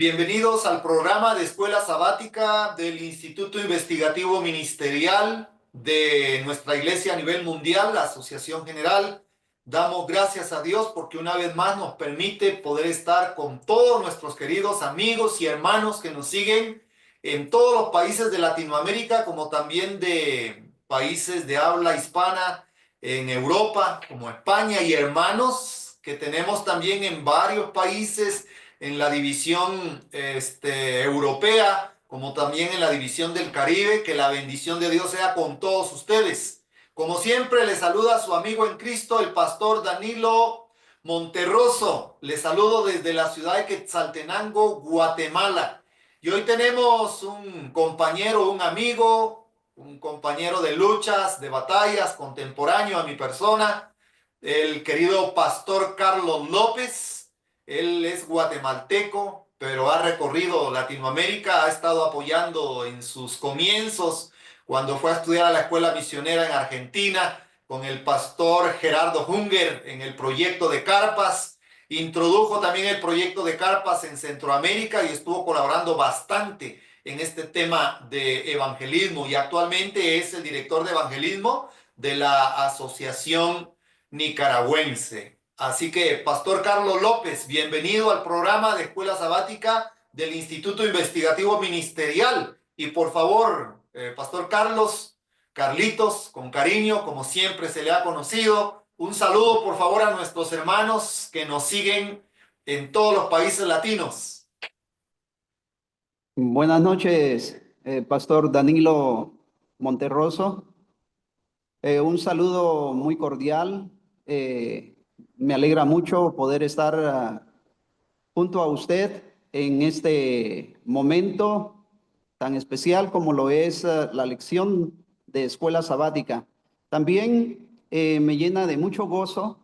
Bienvenidos al programa de Escuela Sabática del Instituto Investigativo Ministerial de nuestra iglesia a nivel mundial, la Asociación General. Damos gracias a Dios porque una vez más nos permite poder estar con todos nuestros queridos amigos y hermanos que nos siguen en todos los países de Latinoamérica, como también de países de habla hispana en Europa, como España, y hermanos que tenemos también en varios países en la división europea, como también en la división del Caribe. Que la bendición de Dios sea con todos ustedes. Como siempre, les saluda su amigo en Cristo, el pastor Danilo Monterroso. Les saludo desde la ciudad de Quetzaltenango, Guatemala. Y hoy tenemos un compañero, un amigo, un compañero de luchas, de batallas, contemporáneo a mi persona, el querido pastor Carlos López. Él es guatemalteco, pero ha recorrido Latinoamérica, ha estado apoyando en sus comienzos cuando fue a estudiar a la escuela misionera en Argentina con el pastor Gerardo Junger en el proyecto de carpas. Introdujo también el proyecto de carpas en Centroamérica y estuvo colaborando bastante en este tema de evangelismo, y actualmente es el director de evangelismo de la Asociación Nicaragüense. Así que, Pastor Carlos López, bienvenido al programa de Escuela Sabática del Instituto Investigativo Ministerial. Y por favor, Pastor Carlos, Carlitos, con cariño, como siempre se le ha conocido, un saludo por favor a nuestros hermanos que nos siguen en todos los países latinos. Buenas noches, Pastor Danilo Monterroso. Un saludo muy cordial. Me alegra mucho poder estar junto a usted en este momento tan especial como lo es la lección de escuela sabática. También me llena de mucho gozo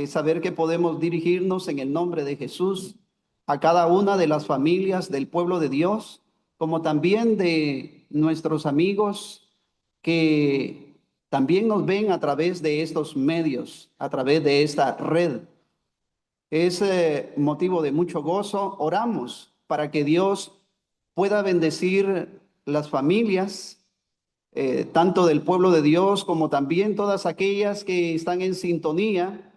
saber que podemos dirigirnos en el nombre de Jesús a cada una de las familias del pueblo de Dios, como también de nuestros amigos que también nos ven a través de estos medios, a través de esta red. Es motivo de mucho gozo. Oramos para que Dios pueda bendecir las familias, tanto del pueblo de Dios como también todas aquellas que están en sintonía,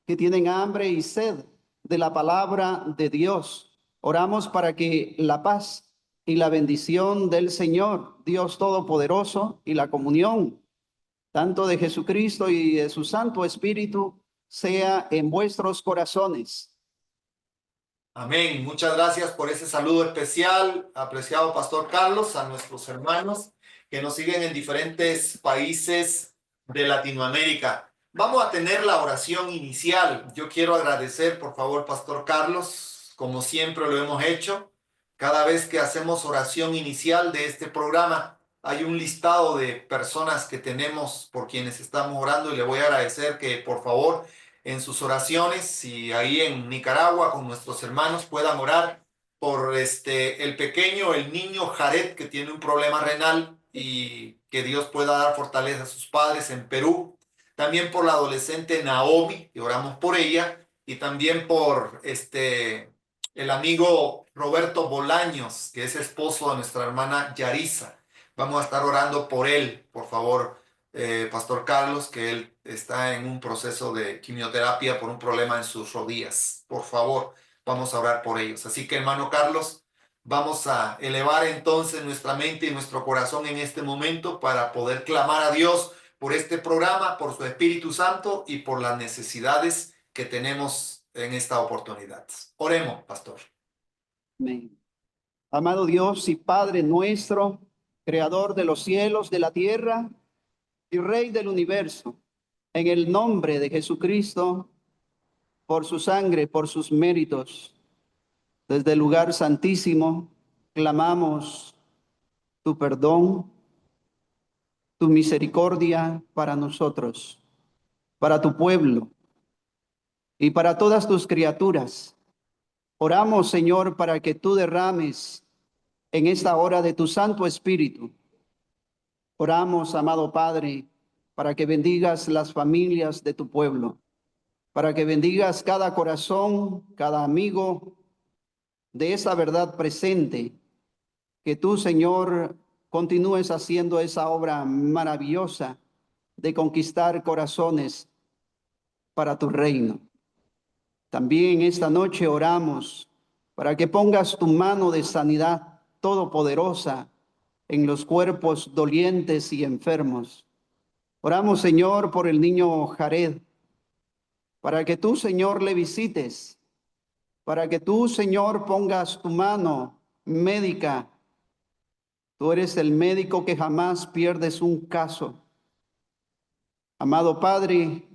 que tienen hambre y sed de la palabra de Dios. Oramos para que la paz y la bendición del Señor, Dios Todopoderoso, y la comunión tanto de Jesucristo y de su Santo Espíritu sea en vuestros corazones. Amén. Muchas gracias por ese saludo especial, apreciado Pastor Carlos, a nuestros hermanos que nos siguen en diferentes países de Latinoamérica. Vamos a tener la oración inicial. Yo quiero agradecer, por favor, Pastor Carlos, como siempre lo hemos hecho. Cada vez que hacemos oración inicial de este programa, hay un listado de personas que tenemos por quienes estamos orando, y le voy a agradecer que, por favor, en sus oraciones, y ahí en Nicaragua con nuestros hermanos puedan orar por el niño Jared, que tiene un problema renal, y que Dios pueda dar fortaleza a sus padres en Perú. También por la adolescente Naomi, que oramos por ella, y también por el amigo Roberto Bolaños, que es esposo de nuestra hermana Yarisa. Vamos a estar orando por él, por favor, Pastor Carlos, que él está en un proceso de quimioterapia por un problema en sus rodillas. Por favor, vamos a orar por ellos. Así que, hermano Carlos, vamos a elevar entonces nuestra mente y nuestro corazón en este momento para poder clamar a Dios por este programa, por su Espíritu Santo y por las necesidades que tenemos en esta oportunidad. Oremos, pastor. Amén. Amado Dios y Padre nuestro, Creador de los cielos, de la tierra y Rey del universo, en el nombre de Jesucristo, por su sangre, por sus méritos, desde el lugar santísimo, clamamos tu perdón, tu misericordia para nosotros, para tu pueblo y para todas tus criaturas. Oramos, Señor, para que tú derrames en esta hora de tu Santo Espíritu. Oramos, amado Padre, para que bendigas las familias de tu pueblo, para que bendigas cada corazón, cada amigo de esa verdad presente, que tú, Señor, continúes haciendo esa obra maravillosa de conquistar corazones para tu reino. También esta noche oramos para que pongas tu mano de sanidad todopoderosa en los cuerpos dolientes y enfermos. Oramos, Señor, por el niño Jared, para que tú, Señor, le visites, para que tú, Señor, pongas tu mano médica. Tú eres el médico que jamás pierdes un caso. Amado Padre,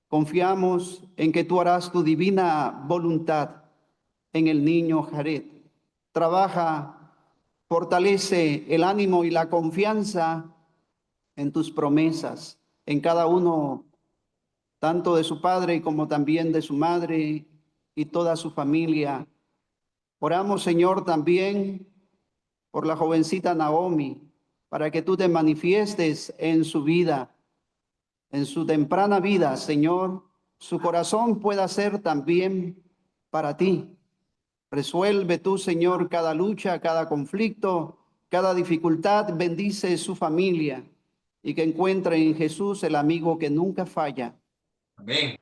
confiamos en que tú harás tu divina voluntad en el niño Jared. Trabaja, fortalece el ánimo y la confianza en tus promesas, en cada uno, tanto de su padre como también de su madre y toda su familia. Oramos, Señor, también por la jovencita Naomi, para que tú te manifiestes en su vida, en su temprana vida, Señor, su corazón pueda ser también para ti. Resuelve tú, Señor, cada lucha, cada conflicto, cada dificultad. Bendice su familia y que encuentre en Jesús el amigo que nunca falla. Amén.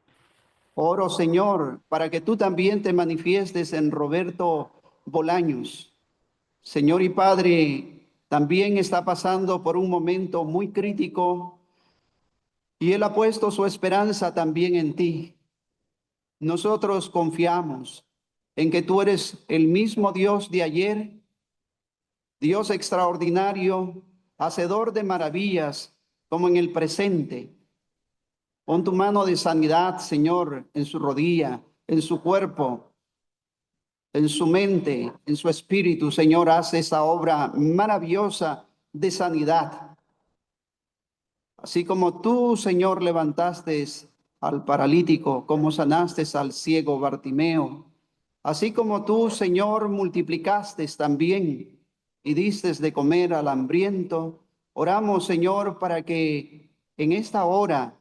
Oro, Señor, para que tú también te manifiestes en Roberto Bolaños. Señor y Padre, también está pasando por un momento muy crítico y él ha puesto su esperanza también en ti. Nosotros confiamos en que tú eres el mismo Dios de ayer, Dios extraordinario, hacedor de maravillas, como en el presente. Pon tu mano de sanidad, Señor, en su rodilla, en su cuerpo, en su mente, en su espíritu. Señor, haz esa obra maravillosa de sanidad. Así como tú, Señor, levantaste al paralítico, como sanaste al ciego Bartimeo, así como tú, Señor, multiplicaste también y diste de comer al hambriento, oramos, Señor, para que en esta hora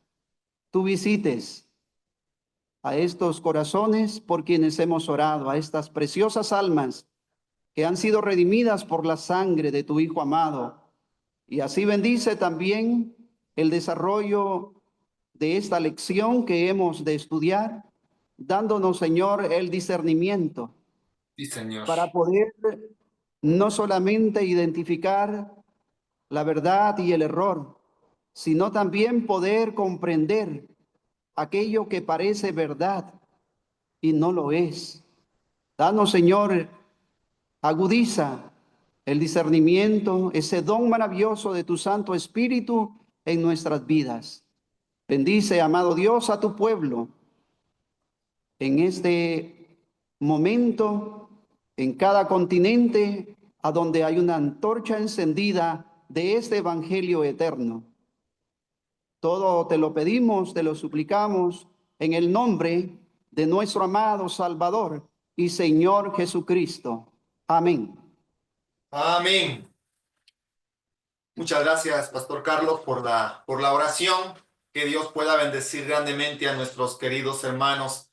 tú visites a estos corazones por quienes hemos orado, a estas preciosas almas que han sido redimidas por la sangre de tu Hijo amado. Y así bendice también el desarrollo de esta lección que hemos de estudiar, dándonos, Señor, el discernimiento Sí, Señor. para poder no solamente identificar la verdad y el error, sino también poder comprender aquello que parece verdad y no lo es. Danos, Señor, agudiza el discernimiento, ese don maravilloso de tu Santo Espíritu en nuestras vidas. Bendice, amado Dios, a tu pueblo en este momento, en cada continente, a donde hay una antorcha encendida de este Evangelio eterno. Todo te lo pedimos, te lo suplicamos en el nombre de nuestro amado Salvador y Señor Jesucristo. Amén. Amén. Muchas gracias, Pastor Carlos, por la oración. Que Dios pueda bendecir grandemente a nuestros queridos hermanos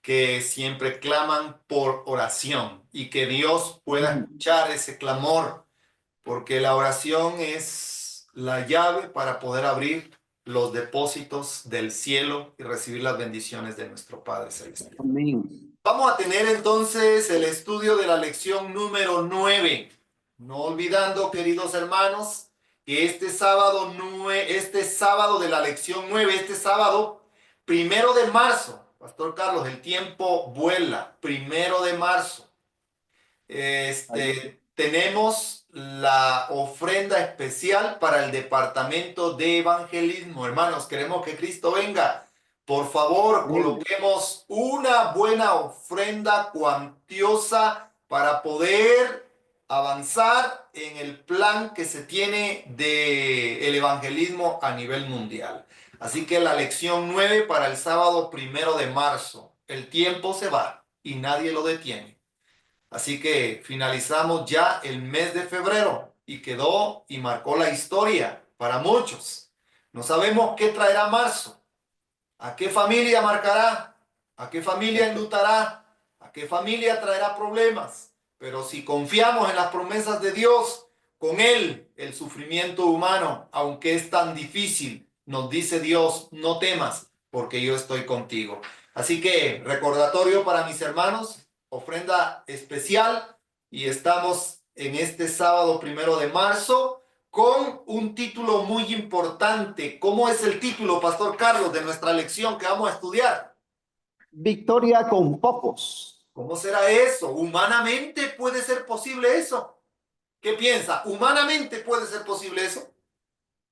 que siempre claman por oración y que Dios pueda escuchar ese clamor, porque la oración es la llave para poder abrir los depósitos del cielo y recibir las bendiciones de nuestro Padre Celestial. Amén. Vamos a tener entonces el estudio de la lección número 9. No olvidando, queridos hermanos, que este sábado de la lección 9, este sábado, 1 de marzo, Pastor Carlos, el tiempo vuela, 1 de marzo. Tenemos la ofrenda especial para el departamento de evangelismo. Hermanos, queremos que Cristo venga. Por favor, coloquemos una buena ofrenda cuantiosa para poder avanzar en el plan que se tiene de el evangelismo a nivel mundial. Así que la lección 9 para el sábado 1 de marzo. El tiempo se va y nadie lo detiene. Así que finalizamos ya el mes de febrero y quedó y marcó la historia para muchos. No sabemos qué traerá marzo, a qué familia marcará, a qué familia enlutará, a qué familia traerá problemas. Pero si confiamos en las promesas de Dios, con Él, el sufrimiento humano, aunque es tan difícil, nos dice Dios, no temas, porque yo estoy contigo. Así que recordatorio para mis hermanos, ofrenda especial, y estamos en este sábado 1 de marzo con un título muy importante. ¿Cómo es el título, Pastor Carlos, de nuestra lección que vamos a estudiar? Victoria con pocos. ¿Cómo será eso? ¿Humanamente puede ser posible eso? ¿Qué piensa? ¿Humanamente puede ser posible eso?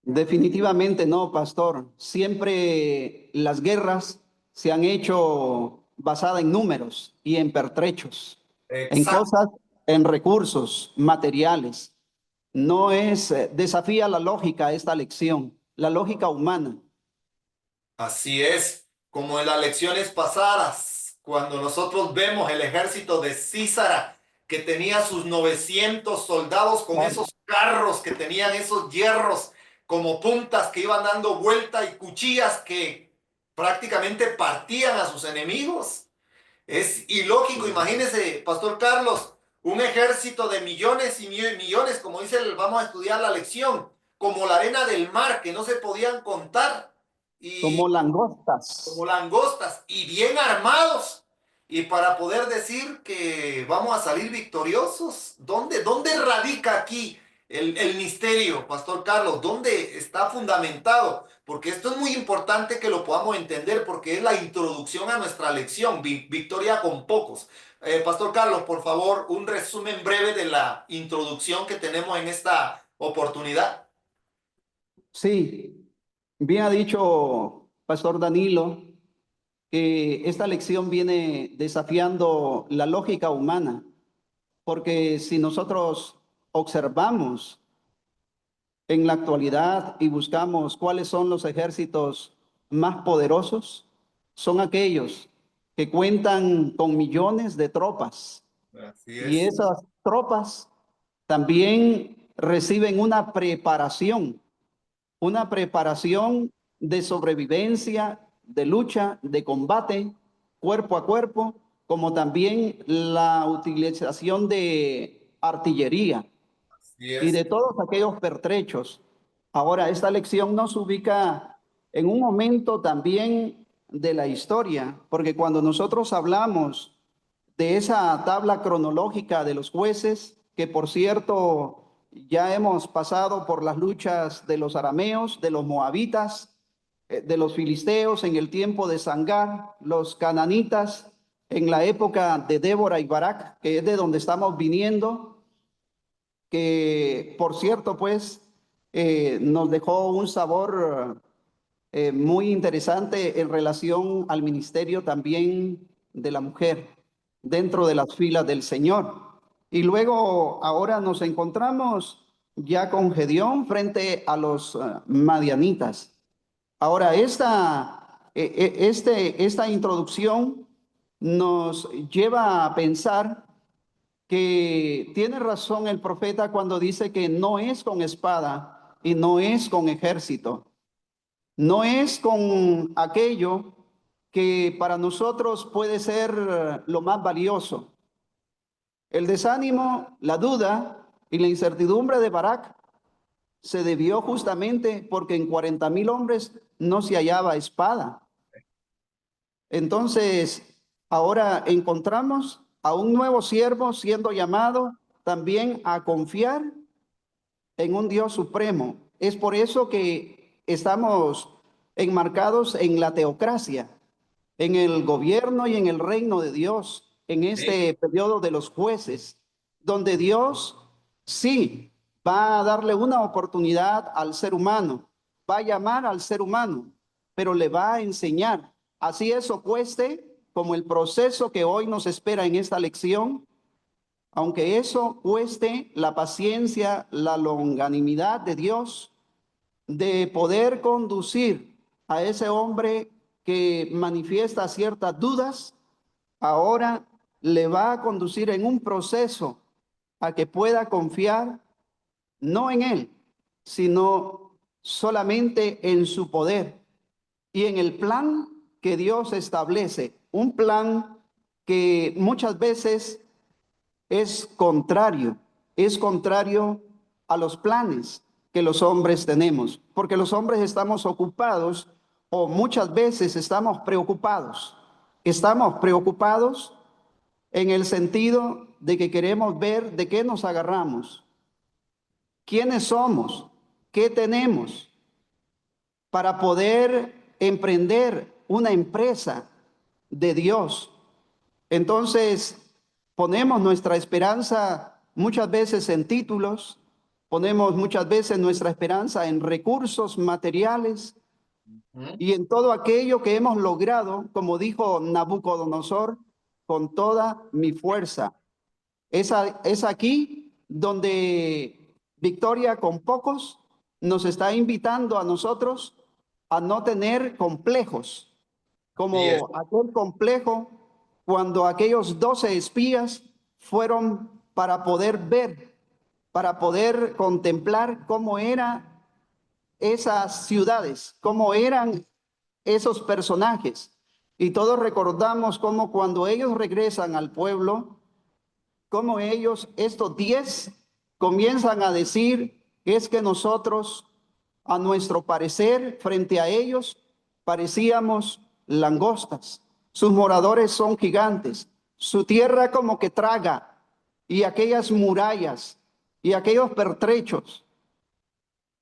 Definitivamente no, pastor. Siempre las guerras se han hecho basadas en números y en pertrechos, en Exacto. cosas, en recursos materiales. No es, desafía la lógica esta lección, la lógica humana. Así es, como en las lecciones pasadas, cuando nosotros vemos el ejército de Císara, que tenía sus 900 soldados con Claro. esos carros que tenían esos hierros como puntas que iban dando vuelta y cuchillas que prácticamente partían a sus enemigos. Es ilógico, imagínese, Pastor Carlos, un ejército de millones y millones, como dice, vamos a estudiar la lección, como la arena del mar, que no se podían contar, y Como como langostas. langostas, y bien armados, y para poder decir que vamos a salir victoriosos. ¿Dónde radica aquí el misterio, Pastor Carlos? ¿Dónde está fundamentado? Porque esto es muy importante que lo podamos entender porque es la introducción a nuestra lección, victoria con pocos. Pastor Carlos, por favor, un resumen breve de la introducción que tenemos en esta oportunidad. Sí, bien ha dicho Pastor Danilo que esta lección viene desafiando la lógica humana, porque si nosotros observamos en la actualidad y buscamos cuáles son los ejércitos más poderosos, son aquellos que cuentan con millones de tropas Así y es. esas tropas también reciben una preparación de sobrevivencia, de lucha, de combate, cuerpo a cuerpo, como también la utilización de artillería Así y es. de todos aquellos pertrechos. Ahora, esta lección nos ubica en un momento también de la historia, porque cuando nosotros hablamos de esa tabla cronológica de los jueces, que por cierto ya hemos pasado por las luchas de los arameos, de los moabitas, de los filisteos en el tiempo de Sangar, los cananitas en la época de Débora y Barak, que es de donde estamos viniendo, que por cierto, pues, nos dejó un sabor muy interesante en relación al ministerio también de la mujer dentro de las filas del Señor. Y luego ahora nos encontramos ya con Gedeón frente a los madianitas. Ahora, esta introducción nos lleva a pensar que tiene razón el profeta cuando dice que no es con espada y no es con ejército, no es con aquello que para nosotros puede ser lo más valioso. El desánimo, la duda y la incertidumbre de Barak se debió justamente porque en 40,000 hombres no se hallaba espada. Entonces, ahora encontramos a un nuevo siervo siendo llamado también a confiar en un Dios supremo. Es por eso que estamos enmarcados en la teocracia, en el gobierno y en el reino de Dios, en Sí. este periodo de los jueces, donde Dios sí va a darle una oportunidad al ser humano, va a llamar al ser humano, pero le va a enseñar. Así eso cueste como el proceso que hoy nos espera en esta lección, aunque eso cueste la paciencia, la longanimidad de Dios, de poder conducir a ese hombre que manifiesta ciertas dudas, ahora le va a conducir en un proceso a que pueda confiar no en él, sino solamente en su poder y en el plan que Dios establece, un plan que muchas veces es contrario a los planes que los hombres tenemos, porque los hombres estamos ocupados o muchas veces estamos preocupados. Estamos preocupados en el sentido de que queremos ver de qué nos agarramos, quiénes somos, qué tenemos para poder emprender una empresa de Dios. Entonces, ponemos nuestra esperanza muchas veces en títulos, ponemos muchas veces nuestra esperanza en recursos materiales y en todo aquello que hemos logrado, como dijo Nabucodonosor, con toda mi fuerza. Es aquí donde Victoria con pocos nos está invitando a nosotros a no tener complejos, Sí, como aquel complejo cuando aquellos 12 espías fueron para poder ver, para poder contemplar cómo eran esas ciudades, cómo eran esos personajes. Y todos recordamos cómo cuando ellos regresan al pueblo, cómo ellos, estos 10, comienzan a decir, es que nosotros, a nuestro parecer, frente a ellos, parecíamos langostas. Sus moradores son gigantes. Su tierra como que traga. Y aquellas murallas y aquellos pertrechos.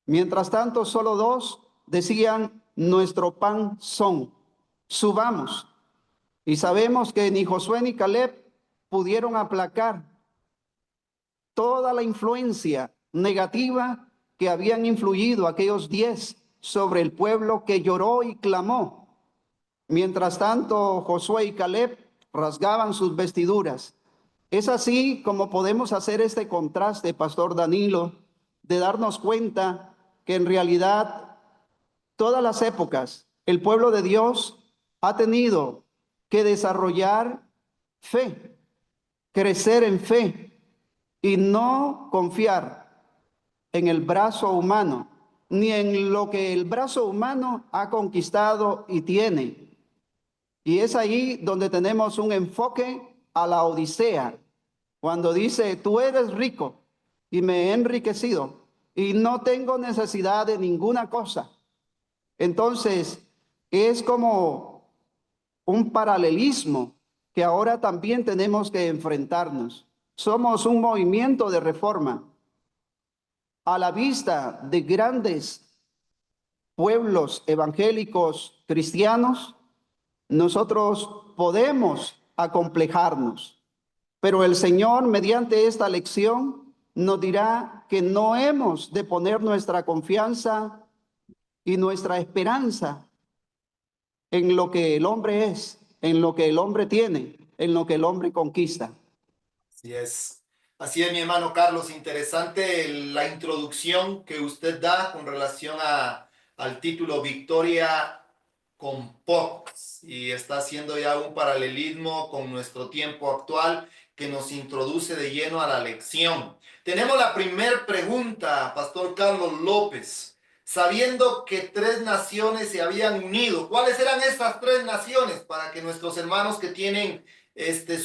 Mientras tanto, solo dos decían, nuestro pan son. Subamos. Y sabemos que ni Josué ni Caleb pudieron aplacar toda la influencia negativa que habían influido aquellos 10 sobre el pueblo que lloró y clamó. Mientras tanto, Josué y Caleb rasgaban sus vestiduras. Es así como podemos hacer este contraste, Pastor Danilo, de darnos cuenta que en realidad todas las épocas el pueblo de Dios ha tenido que desarrollar fe, crecer en fe y no confiar en el brazo humano, ni en lo que el brazo humano ha conquistado y tiene. Y es ahí donde tenemos un enfoque a la Odisea, cuando dice, tú eres rico y me he enriquecido y no tengo necesidad de ninguna cosa. Entonces, es como un paralelismo que ahora también tenemos que enfrentarnos. Somos un movimiento de reforma a la vista de grandes pueblos evangélicos cristianos. Nosotros podemos acomplejarnos, pero el Señor mediante esta lección nos dirá que no hemos de poner nuestra confianza y nuestra esperanza en lo que el hombre es, en lo que el hombre tiene, en lo que el hombre conquista. así es. Así es, mi hermano Carlos. Interesante la introducción que usted da con relación al título Victoria con pocos. Y está haciendo ya un paralelismo con nuestro tiempo actual que nos introduce de lleno a la lección. Tenemos la primera pregunta, Pastor Carlos López. Sabiendo que tres naciones se habían unido, ¿cuáles eran estas tres naciones? Para que nuestros hermanos que tienen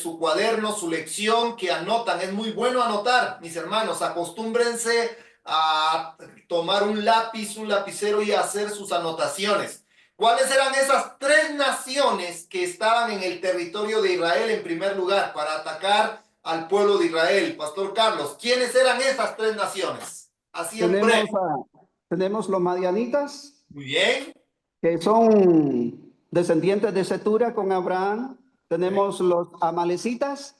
su cuaderno, su lección, que anotan. Es muy bueno anotar, mis hermanos. Acostúmbrense a tomar un lápiz, un lapicero y a hacer sus anotaciones. ¿Cuáles eran esas tres naciones que estaban en el territorio de Israel en primer lugar para atacar al pueblo de Israel? Pastor Carlos, ¿quiénes eran esas tres naciones? Así en breve. Tenemos los madianitas, Muy bien. que son descendientes de Setura con Abraham. Ok. Tenemos los amalecitas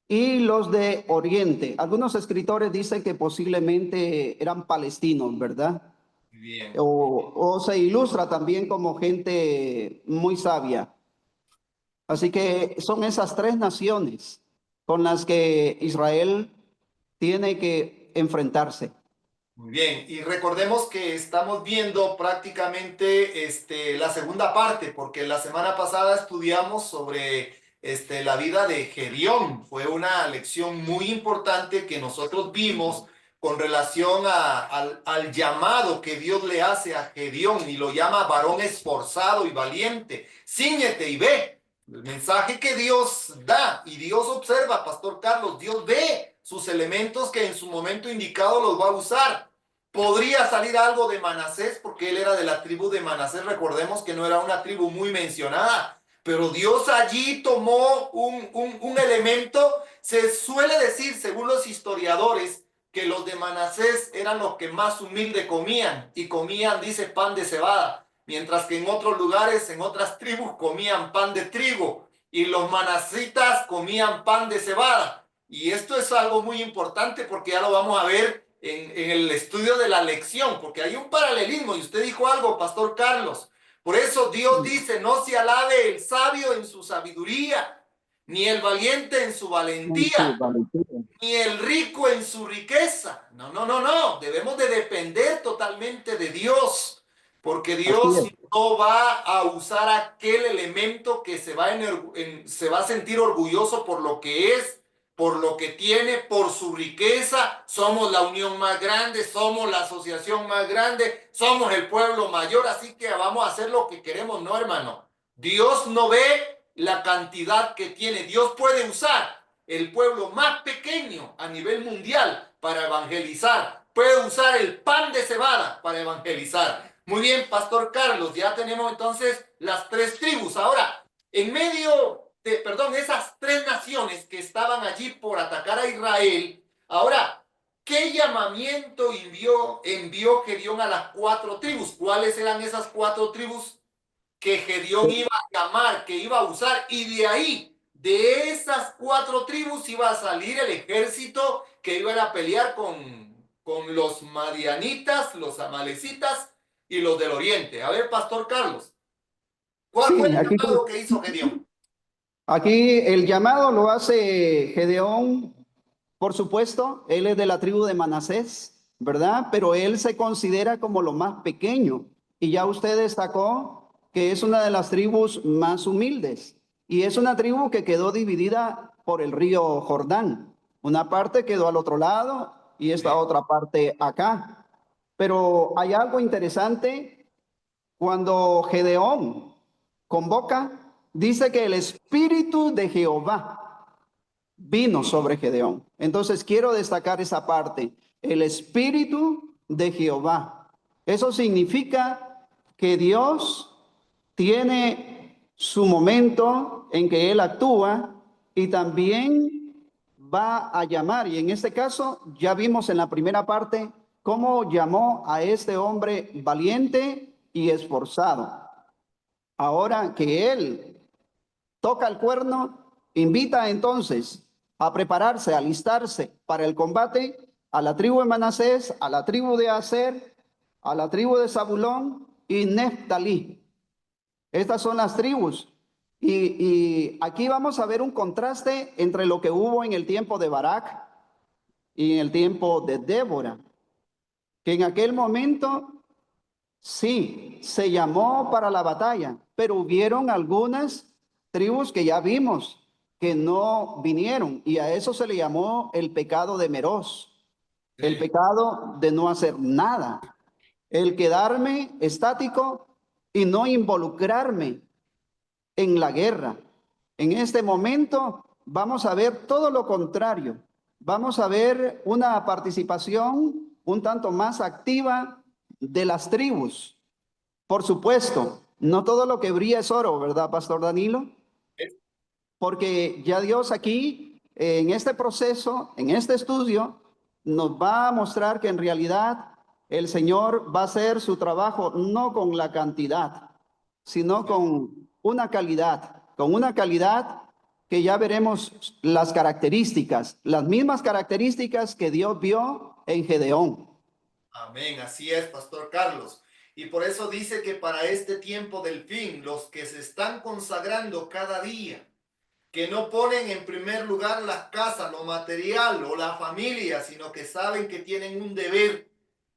y los de Oriente. Algunos escritores dicen que posiblemente eran palestinos, ¿verdad? Muy bien. O se ilustra también como gente muy sabia. Así que son esas tres naciones con las que Israel tiene que enfrentarse. Muy bien, y recordemos que estamos viendo prácticamente la segunda parte, porque la semana pasada estudiamos sobre la vida de Gedeón. Fue una lección muy importante que nosotros vimos con relación al llamado que Dios le hace a Gedeón y lo llama varón esforzado y valiente. Cíñete y ve. El mensaje que Dios da y Dios observa, Pastor Carlos, Dios ve sus elementos que en su momento indicado los va a usar. Podría salir algo de Manasés porque él era de la tribu de Manasés, recordemos que no era una tribu muy mencionada, pero Dios allí tomó un elemento. Se suele decir, según los historiadores, que los de Manasés eran los que más humilde comían y comían, dice, pan de cebada, mientras que en otros lugares, en otras tribus, comían pan de trigo y los manasitas comían pan de cebada. Y esto es algo muy importante porque ya lo vamos a ver en el estudio de la lección, porque hay un paralelismo y usted dijo algo, Pastor Carlos. Por eso Dios dice, no se alabe el sabio en su sabiduría, ni el valiente en su valentía, ni el rico en su riqueza. No, no, no, no. Debemos de depender totalmente de Dios, porque Así Dios es. no va a usar aquel elemento que se va a sentir orgulloso por lo que es, por lo que tiene, por su riqueza. Somos la unión más grande, somos la asociación más grande, somos el pueblo mayor, así que vamos a hacer lo que queremos, no, hermano. Dios no ve la cantidad que tiene. Dios puede usar el pueblo más pequeño a nivel mundial para evangelizar. Puede usar el pan de cebada para evangelizar. Muy bien, Pastor Carlos, ya tenemos entonces las tres tribus. Ahora, en medio de, perdón, esas tres naciones que estaban allí por atacar a Israel, ahora, ¿qué llamamiento envió Gedeón a las cuatro tribus? ¿Cuáles eran esas cuatro tribus que Gedeón iba a llamar, que iba a usar? Y de ahí, de esas cuatro tribus, iba a salir el ejército que iban a pelear con los madianitas, los amalecitas y los del oriente. A ver, Pastor Carlos, ¿cuál fue Sí, el aquí, llamado que hizo Gedeón? aquí el llamado lo hace Gedeón, por supuesto, él es de la tribu de Manasés, ¿verdad? Pero él se considera como lo más pequeño. Y ya usted destacó que es una de las tribus más humildes. Y es una tribu que quedó dividida por el río Jordán. Una parte quedó al otro lado y esta otra parte acá. Pero hay algo interesante cuando Gedeón convoca, dice que el espíritu de Jehová vino sobre Gedeón. Entonces quiero destacar esa parte, el espíritu de Jehová. Eso significa que Dios tiene su momento en que Él actúa y también va a llamar. Y en este caso ya vimos en la primera parte cómo llamó a este hombre valiente y esforzado. Ahora que Él toca el cuerno, invita entonces a prepararse, a alistarse para el combate a la tribu de Manasés, a la tribu de Aser, a la tribu de Zabulón y Neftalí. Estas son las tribus. Y aquí vamos a ver un contraste entre lo que hubo en el tiempo de Barak y en el tiempo de Débora, que en aquel momento sí se llamó para la batalla, pero hubieron algunas tribus que ya vimos que no vinieron y a eso se le llamó el pecado de Meroz, el Sí. pecado de no hacer nada, el quedarme estático y no involucrarme en la guerra. En este momento vamos a ver todo lo contrario. Vamos a ver una participación un tanto más activa de las tribus. Por supuesto, no todo lo que brilla es oro, ¿verdad, Pastor Danilo? Porque ya Dios aquí, en este proceso, en este estudio, nos va a mostrar que en realidad el Señor va a hacer su trabajo no con la cantidad, sino con una calidad que ya veremos las características, las mismas características que Dios vio en Gedeón. Amén, así es, Pastor Carlos. Y por eso dice que para este tiempo del fin, los que se están consagrando cada día, que no ponen en primer lugar las casas, lo material o la familia, sino que saben que tienen un deber,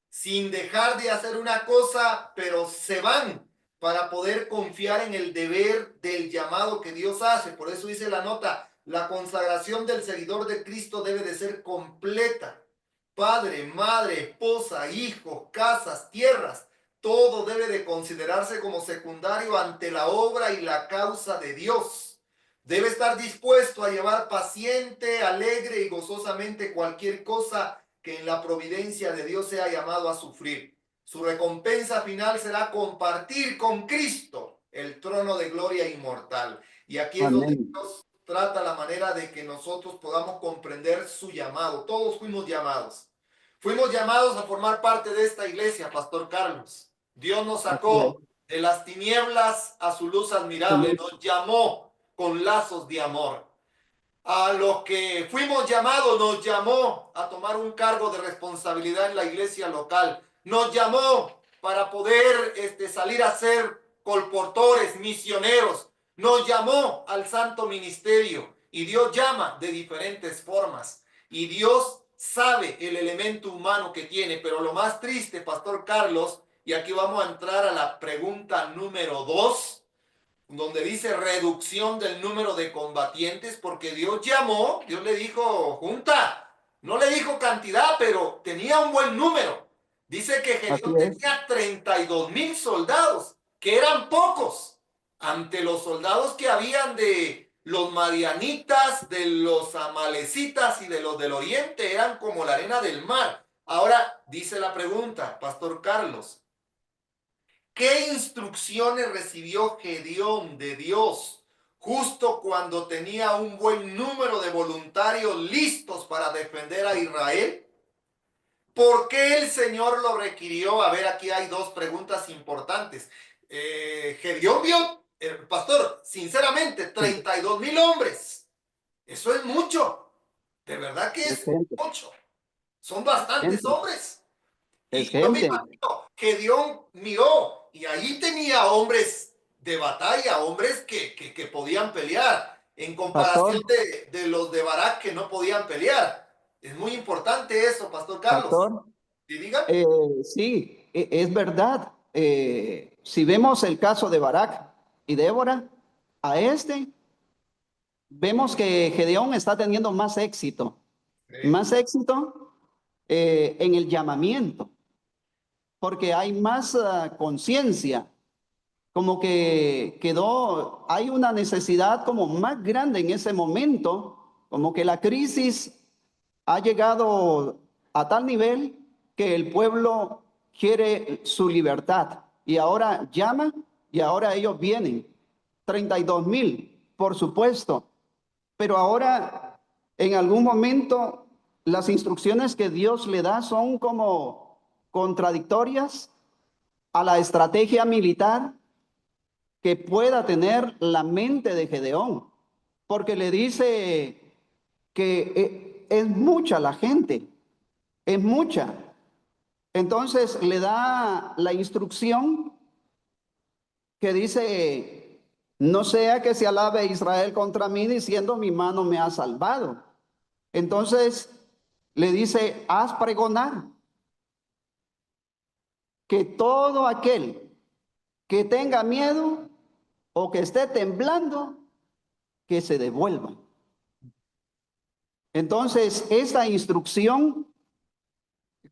sin dejar de hacer una cosa, pero se van para poder confiar en el deber del llamado que Dios hace. Por eso dice la nota, la consagración del seguidor de Cristo debe de ser completa. Padre, madre, esposa, hijos, casas, tierras, todo debe de considerarse como secundario ante la obra y la causa de Dios. Debe estar dispuesto a llevar paciente, alegre y gozosamente cualquier cosa que en la providencia de Dios sea llamado a sufrir. Su recompensa final será compartir con Cristo el trono de gloria inmortal. Y aquí es donde Amén. Dios trata la manera de que nosotros podamos comprender su llamado. Todos fuimos llamados. Fuimos llamados a formar parte de esta iglesia, Pastor Carlos. Dios nos Así es. sacó de las tinieblas a su luz admirable. Nos llamó con lazos de amor. A los que fuimos llamados, nos llamó a tomar un cargo de responsabilidad en la iglesia local. Nos llamó para poder salir a ser colportores, misioneros. Nos llamó al santo ministerio. Y Dios llama de diferentes formas. Y Dios sabe el elemento humano que tiene. Pero lo más triste, Pastor Carlos, y aquí vamos a entrar a la pregunta número 2, donde dice reducción del número de combatientes, porque Dios llamó, Dios le dijo junta, no le dijo cantidad, pero tenía un buen número. Dice que Así Gedeón es. tenía 32,000 soldados, que eran pocos, ante los soldados que habían de los madianitas, de los amalecitas y de los del oriente, eran como la arena del mar. Ahora dice la pregunta, Pastor Carlos, ¿qué instrucciones recibió Gedeón de Dios justo cuando tenía un buen número de voluntarios listos para defender a Israel? ¿Por qué el Señor lo requirió? A ver, aquí hay dos preguntas importantes. Gedeón vio, pastor, sinceramente, Sí. 32,000 hombres. Eso es mucho. De verdad que Es es gente, mucho. Son bastantes gente, hombres. es Y yo me gente. imagino que Dios miró y ahí tenía hombres de batalla, hombres que podían pelear, en Pastor, comparación de los de Barak que no podían pelear. Es muy importante eso, Pastor Carlos. pastor, ¿Sí diga? eh, sí, es verdad. Si vemos el caso de Barak y Débora, a este vemos que Gedeón está teniendo Sí. más éxito en el llamamiento, porque hay más conciencia, como que quedó, hay una necesidad como más grande en ese momento, como que la crisis ha llegado a tal nivel que el pueblo quiere su libertad y ahora llama y ahora ellos vienen. 32,000, por supuesto, pero ahora en algún momento las instrucciones que Dios le da son como contradictorias a la estrategia militar que pueda tener la mente de Gedeón, porque le dice que es mucha la gente, es mucha. Entonces le da la instrucción que dice, no sea que se alabe Israel contra mí diciendo mi mano me ha salvado. Entonces le dice, haz pregonar que todo aquel que tenga miedo o que esté temblando, que se devuelva. Entonces, esta instrucción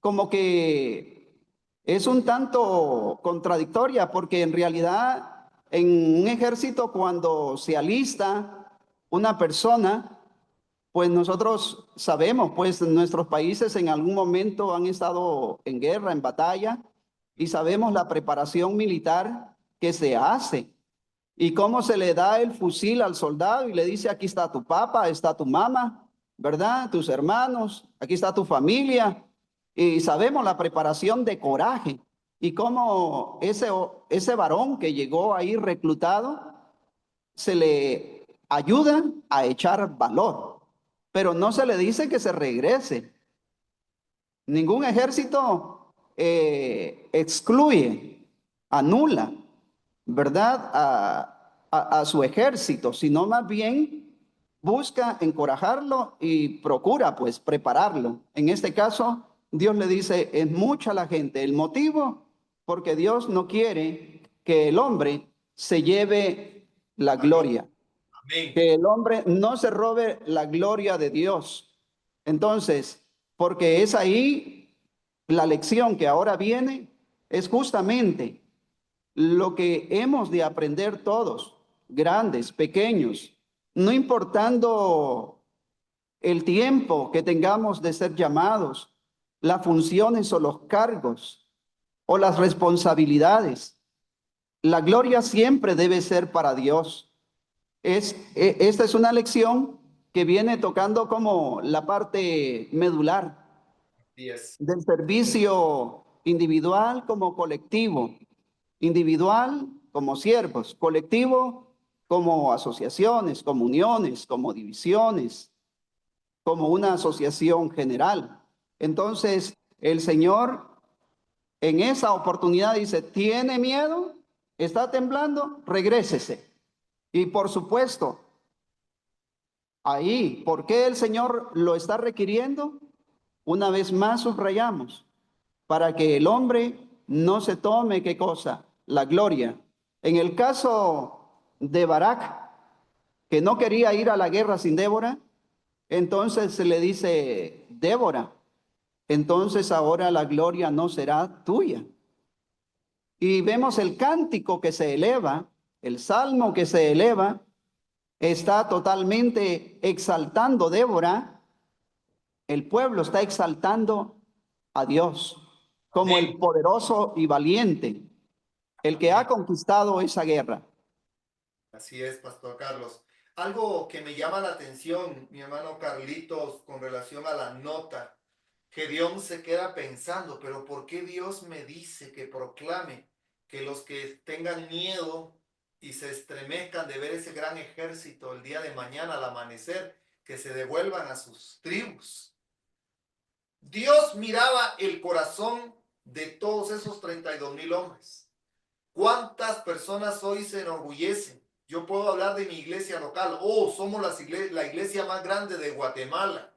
como que es un tanto contradictoria porque en realidad en un ejército cuando se alista una persona, pues nosotros sabemos, pues nuestros países en algún momento han estado en guerra, en batalla, y sabemos la preparación militar que se hace y cómo se le da el fusil al soldado y le dice, aquí está tu papá, está tu mamá, ¿verdad? Tus hermanos, aquí está tu familia. Y sabemos la preparación de coraje y cómo ese varón que llegó ahí reclutado se le ayuda a echar valor, pero no se le dice que se regrese. Ningún ejército excluye, anula, ¿verdad? A su ejército, sino más bien busca encorajarlo y procura pues prepararlo. En este caso, Dios le dice, es mucha la gente. El motivo, porque Dios no quiere que el hombre se lleve la La gloria. gloria, Amén. que el hombre no se robe la gloria de Dios. Entonces, porque es ahí la lección que ahora viene, es justamente lo que hemos de aprender todos, grandes, pequeños. no importando el tiempo que tengamos de ser llamados, las funciones o los cargos o las responsabilidades. La gloria siempre debe ser para Dios. Esta es una lección que viene tocando como la parte medular Así es. del servicio individual como colectivo, individual como siervos, colectivo como asociaciones, como uniones, como divisiones, como una asociación general. Entonces, el Señor en esa oportunidad dice, ¿tiene miedo? ¿Está temblando? Regrésese. Y por supuesto, ahí, ¿por qué el Señor lo está requiriendo? Una vez más subrayamos, para que el hombre no se tome, ¿qué cosa? La gloria. En el caso de Barak, que no quería ir a la guerra sin Débora, entonces se le dice, Débora, entonces ahora la gloria no será tuya. Y vemos el cántico que se eleva, el salmo que se eleva, está totalmente exaltando Débora, el pueblo está exaltando a Dios como el Amén. poderoso y valiente, el que ha Amén. conquistado esa guerra. Así es, Pastor Carlos. Algo que me llama la atención, mi hermano Carlitos, con relación a la nota, Gedeón se queda pensando, pero ¿por qué Dios me dice que proclame que los que tengan miedo y se estremezcan de ver ese gran ejército el día de mañana al amanecer, que se devuelvan a sus tribus? Dios miraba el corazón de todos esos 32,000 hombres. ¿Cuántas personas hoy se enorgullecen? Yo puedo hablar de mi iglesia local. Oh, somos la iglesia más grande de Guatemala.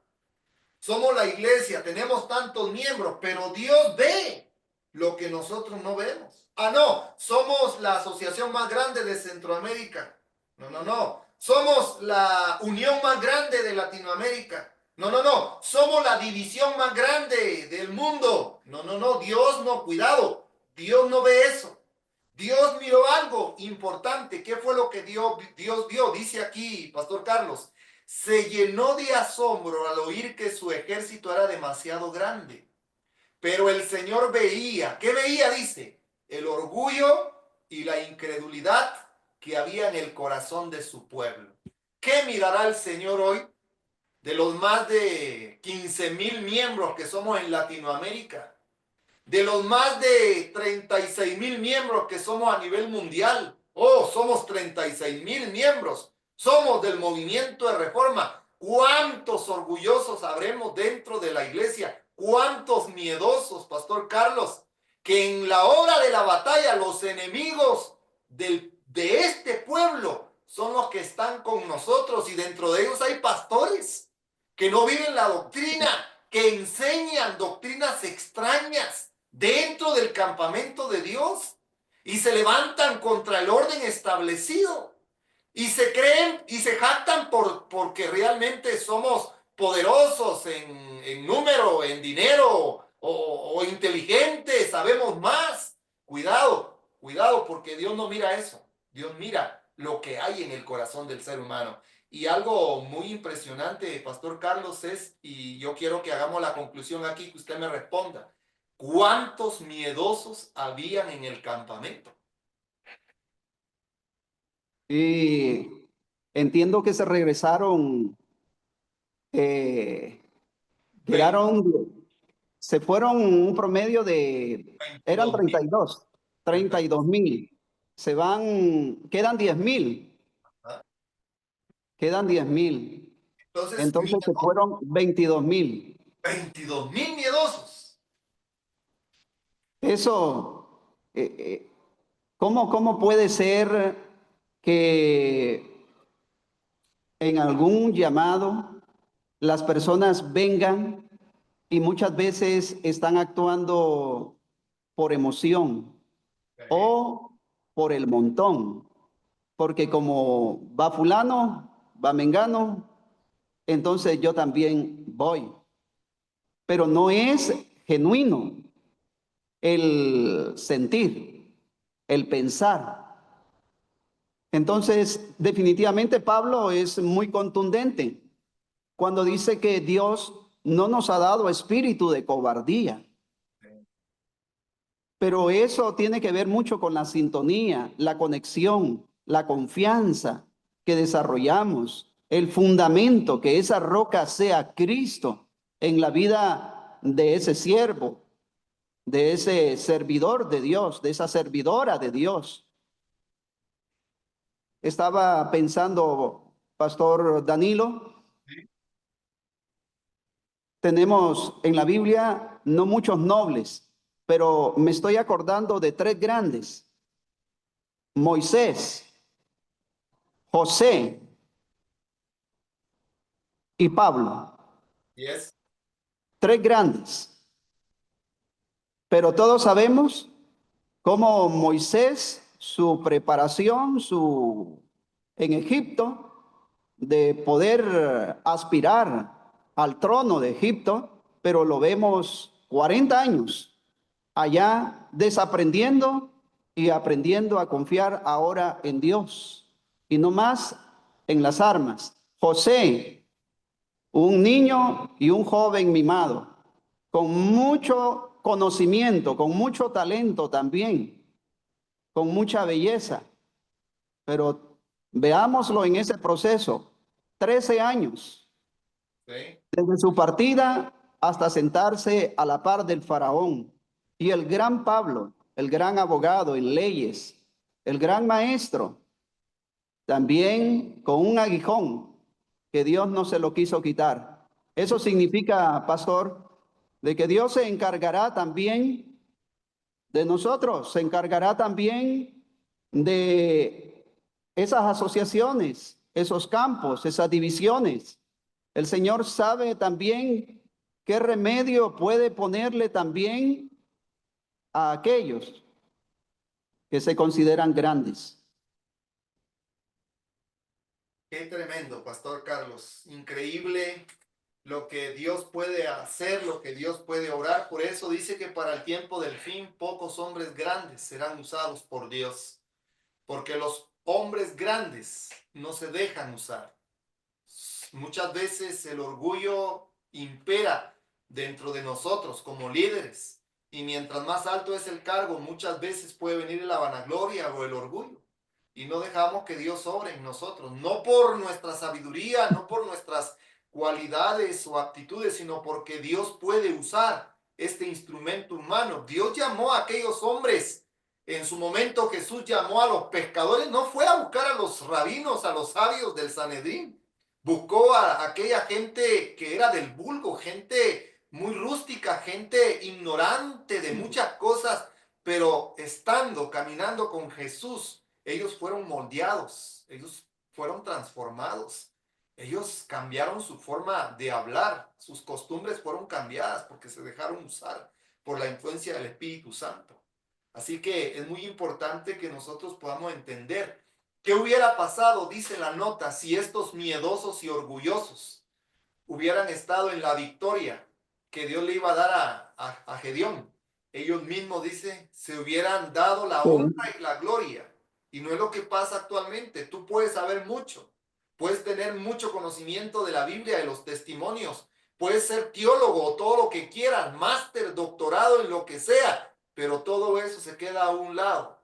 Somos la iglesia, tenemos tantos miembros, pero Dios ve lo que nosotros no vemos. Ah, no, somos la asociación más grande de Centroamérica. No, no, no. Somos la unión más grande de Latinoamérica. No, no, no. Somos la división más grande del mundo. No, no, no. Dios no, cuidado. Dios no ve eso. Dios miró algo importante. ¿Qué fue lo que Dios vio? Dice aquí, Pastor Carlos, se llenó de asombro al oír que su ejército era demasiado grande. Pero el Señor veía, ¿qué veía? Dice, el orgullo y la incredulidad que había en el corazón de su pueblo. ¿Qué mirará el Señor hoy de los más de 15,000 miembros que somos en Latinoamérica? De los más de 36,000 miembros que somos a nivel mundial. Oh, somos 36,000 miembros. Somos del movimiento de reforma. ¿Cuántos orgullosos habremos dentro de la iglesia? ¿Cuántos miedosos, Pastor Carlos? Que en la hora de la batalla los enemigos de este pueblo son los que están con nosotros y dentro de ellos hay pastores que no viven la doctrina, que enseñan doctrinas extrañas dentro del campamento de Dios y se levantan contra el orden establecido y se creen y se jactan porque realmente somos poderosos en número, en dinero o inteligentes, sabemos más. Cuidado, cuidado, porque Dios no mira eso. Dios mira lo que hay en el corazón del ser humano. Y algo muy impresionante, Pastor Carlos, es, y yo quiero que hagamos la conclusión aquí, que usted me responda. ¿Cuántos miedosos habían en el campamento? Y entiendo que se regresaron, Veinte, quedaron, se fueron un promedio de, eran 22,000. 32, 32. 32,000. Se van, quedan 10,000, ¿Ah? quedan 10,000. Entonces, Entonces se fueron 22,000. 22,000 miedosos. Eso, ¿cómo puede ser que en algún llamado las personas vengan y muchas veces están actuando por emoción o por el montón? Porque como va fulano, va mengano, entonces yo también voy. Pero no es genuino el sentir, el pensar. Entonces, definitivamente Pablo es muy contundente cuando dice que Dios no nos ha dado espíritu de cobardía, pero eso tiene que ver mucho con la sintonía, la conexión, la confianza que desarrollamos, el fundamento, que esa roca sea Cristo en la vida de ese siervo, de ese servidor de Dios, de esa servidora de Dios. Estaba pensando, Pastor Danilo, tenemos en la Biblia no muchos nobles, pero me estoy acordando de tres grandes: Moisés, José y Pablo. Yes. Tres grandes. Pero todos sabemos cómo Moisés, su preparación, en Egipto, de poder aspirar al trono de Egipto, pero lo vemos 40 años allá desaprendiendo y aprendiendo a confiar ahora en Dios y no más en las armas. José, un niño y un joven mimado, con mucho conocimiento, con mucho talento también, con mucha belleza, pero veámoslo en ese proceso: 13 años, Sí. desde su partida hasta sentarse a la par del faraón. Y el gran Pablo, el gran abogado en leyes, el gran maestro, también con un aguijón que Dios no se lo quiso quitar. Eso significa, pastor, de que Dios se encargará también de nosotros, se encargará también de esas asociaciones, esos campos, esas divisiones. El Señor sabe también qué remedio puede ponerle también a aquellos que se consideran grandes. Qué tremendo, Pastor Carlos. Increíble lo que Dios puede hacer, lo que Dios puede obrar. Por eso dice que para el tiempo del fin pocos hombres grandes serán usados por Dios, porque los hombres grandes no se dejan usar. Muchas veces el orgullo impera dentro de nosotros como líderes, y mientras más alto es el cargo, muchas veces puede venir la vanagloria o el orgullo, y no dejamos que Dios obre en nosotros, no por nuestra sabiduría, no por nuestras cualidades o aptitudes, sino porque Dios puede usar este instrumento humano. Dios llamó a aquellos hombres. En su momento Jesús llamó a los pescadores, no fue a buscar a los rabinos, a los sabios del Sanedrín. Buscó a aquella gente que era del vulgo, gente muy rústica, gente ignorante de muchas cosas, pero estando, caminando con Jesús, ellos fueron moldeados, ellos fueron transformados, ellos cambiaron su forma de hablar, sus costumbres fueron cambiadas porque se dejaron usar por la influencia del Espíritu Santo. Así que es muy importante que nosotros podamos entender qué hubiera pasado, dice la nota, si estos miedosos y orgullosos hubieran estado en la victoria que Dios le iba a dar a Gedeón. Ellos mismos, dice, se hubieran dado la honra y la gloria. Y no es lo que pasa actualmente. Tú puedes saber mucho, puedes tener mucho conocimiento de la Biblia, de los testimonios, puedes ser teólogo o todo lo que quieras, máster, doctorado en lo que sea, pero todo eso se queda a un lado.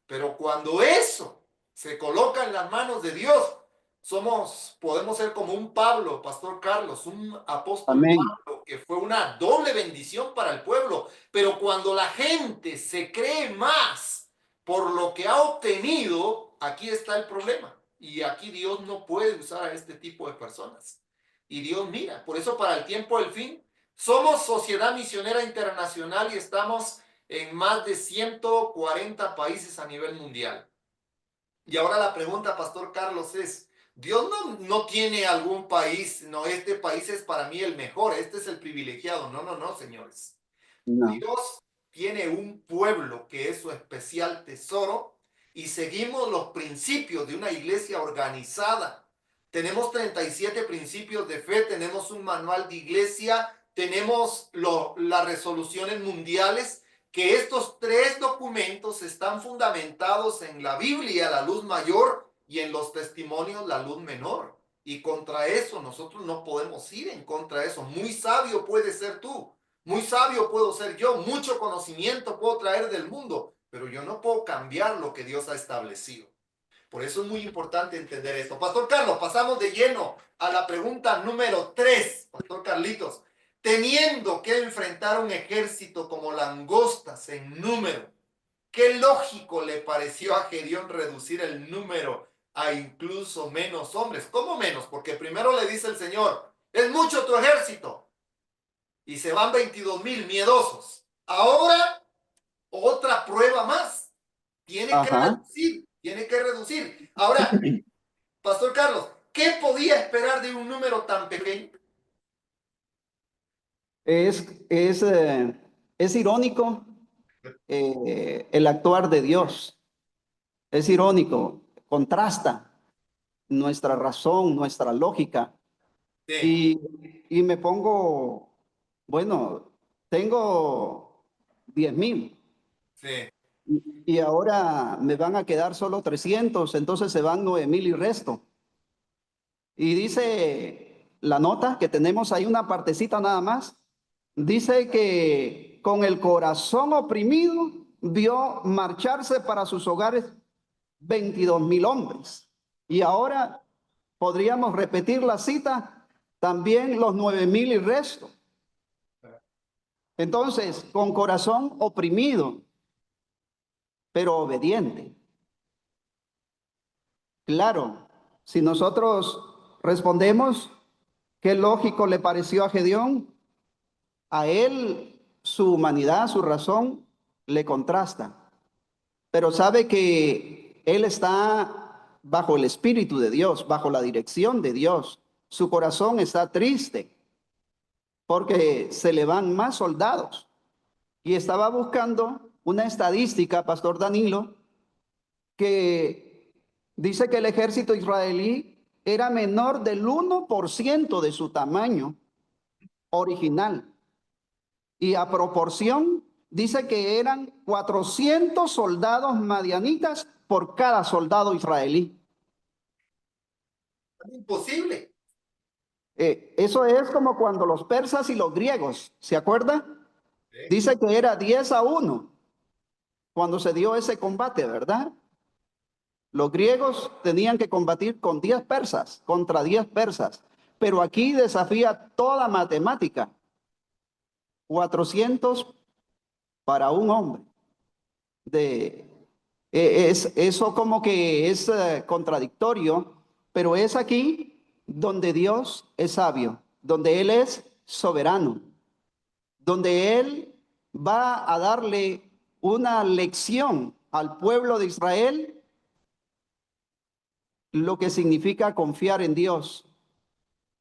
Pero cuando eso se coloca en las manos de Dios, podemos ser como un Pablo, Pastor Carlos, un apóstol Amén. Pablo, que fue una doble bendición para el pueblo. Pero cuando la gente se cree más por lo que ha obtenido, aquí está el problema. Y aquí Dios no puede usar a este tipo de personas. Y Dios mira, por eso para el tiempo del fin, somos Sociedad Misionera Internacional y estamos en más de 140 países a nivel mundial. Y ahora la pregunta, Pastor Carlos, es, Dios no tiene algún país, no, este país es para mí el mejor, este es el privilegiado. No, no, no, señores. No. Dios tiene un pueblo que es su especial tesoro y seguimos los principios de una iglesia organizada. Tenemos 37 principios de fe, tenemos un manual de iglesia, tenemos las resoluciones mundiales, que estos tres documentos están fundamentados en la Biblia, la luz mayor, y en los testimonios la luz menor. Y contra eso nosotros no podemos ir en contra de eso. Muy sabio puedes ser tú, muy sabio puedo ser yo, mucho conocimiento puedo traer del mundo, pero yo no puedo cambiar lo que Dios ha establecido. Por eso es muy importante entender esto. Pastor Carlos, pasamos de lleno a la pregunta número 3. Pastor Carlitos, teniendo que enfrentar un ejército como langostas en número, ¿qué lógico le pareció a Gedeón reducir el número a incluso menos hombres? ¿Cómo menos? Porque primero le dice el Señor, es mucho tu ejército. Y se van 22,000 miedosos. Ahora, otra prueba más. Tiene que Ajá. reducir, tiene que reducir. Ahora, Pastor Carlos, ¿qué podía esperar de un número tan pequeño? Es, es, eh, es irónico el actuar de Dios. Es irónico, contrasta nuestra razón, nuestra lógica. Sí, Y, y me pongo, bueno, tengo 10,000 sí. y ahora me van a quedar solo 300, entonces se van 9,000 y resto. Y dice la nota que tenemos ahí una partecita nada más. Dice que con el corazón oprimido vio marcharse para sus hogares 22,000 hombres. Y ahora podríamos repetir la cita, también los 9,000 y resto. Entonces, con corazón oprimido, pero obediente. Claro, si nosotros respondemos, qué lógico le pareció a Gedeón, a él su humanidad, su razón, le contrasta. Pero sabe que él está bajo el Espíritu de Dios, bajo la dirección de Dios. Su corazón está triste porque se le van más soldados. Y estaba buscando una estadística, Pastor Danilo, que dice que el ejército israelí era menor del 1% de su tamaño original. Y a proporción, dice que eran 400 soldados madianitas por cada soldado israelí. Es imposible. Eso es como cuando los persas y los griegos, ¿se acuerda? Sí. Dice que era 10-1 cuando se dio ese combate, ¿verdad? Los griegos tenían que combatir con 10 persas, contra 10 persas. Pero aquí desafía toda matemática. 400 para un hombre. De, eso como que es contradictorio, pero es aquí donde Dios es sabio, donde Él es soberano, donde Él va a darle una lección al pueblo de Israel, lo que significa confiar en Dios.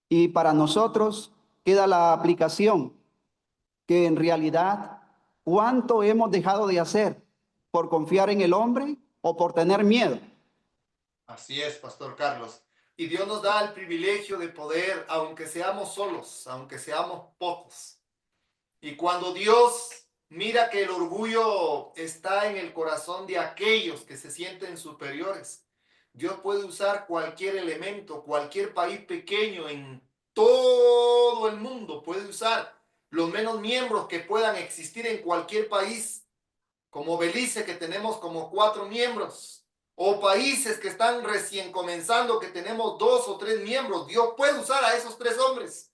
Y para nosotros queda la aplicación, que en realidad, ¿cuánto hemos dejado de hacer por confiar en el hombre o por tener miedo? Así es, Pastor Carlos. Y Dios nos da el privilegio de poder, aunque seamos solos, aunque seamos pocos. Y cuando Dios mira que el orgullo está en el corazón de aquellos que se sienten superiores, Dios puede usar cualquier elemento, cualquier país pequeño en todo el mundo, puede usar los menos miembros que puedan existir en cualquier país como Belice, que tenemos como 4 miembros, o países que están recién comenzando, que tenemos 2 o 3 miembros. Dios puede usar a esos 3 hombres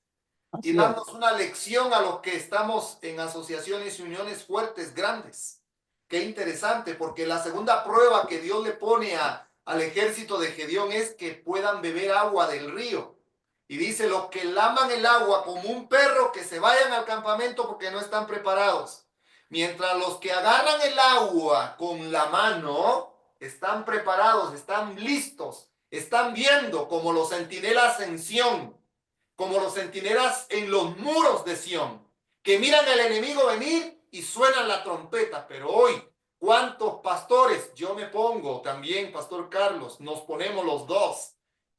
y Así darnos es. una lección a los que estamos en asociaciones y uniones fuertes, grandes. Qué interesante, porque la segunda prueba que Dios le pone al ejército de Gedeón es que puedan beber agua del río. Y dice, los que laman el agua como un perro, que se vayan al campamento porque no están preparados. Mientras los que agarran el agua con la mano están preparados, están listos, están viendo como los centinelas en Sión, como los centinelas en los muros de Sión, que miran al enemigo venir y suenan la trompeta. Pero hoy, ¿cuántos pastores? Yo me pongo también, Pastor Carlos, nos ponemos los dos.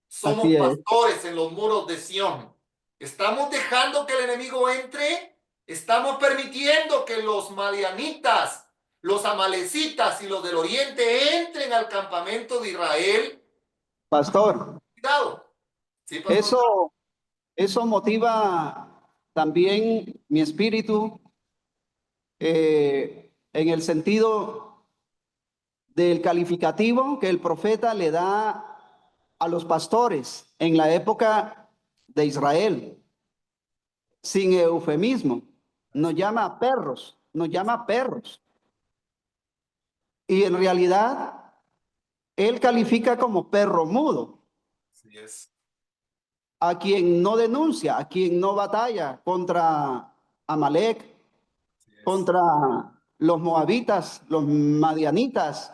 Somos Así es. pastores en los muros de Sión. ¿Estamos dejando que el enemigo entre? ¿Estamos permitiendo que los madianitas, los amalecitas y los del oriente entren al campamento de Israel? Pastor, Cuidado. Sí, pastor. eso motiva también mi espíritu en el sentido del calificativo que el profeta le da a los pastores en la época de Israel, sin eufemismo. Nos llama perros, nos llama perros. Y en realidad, él califica como perro mudo Así es. a quien no denuncia, a quien no batalla contra Amalek, Así es. contra los moabitas, los madianitas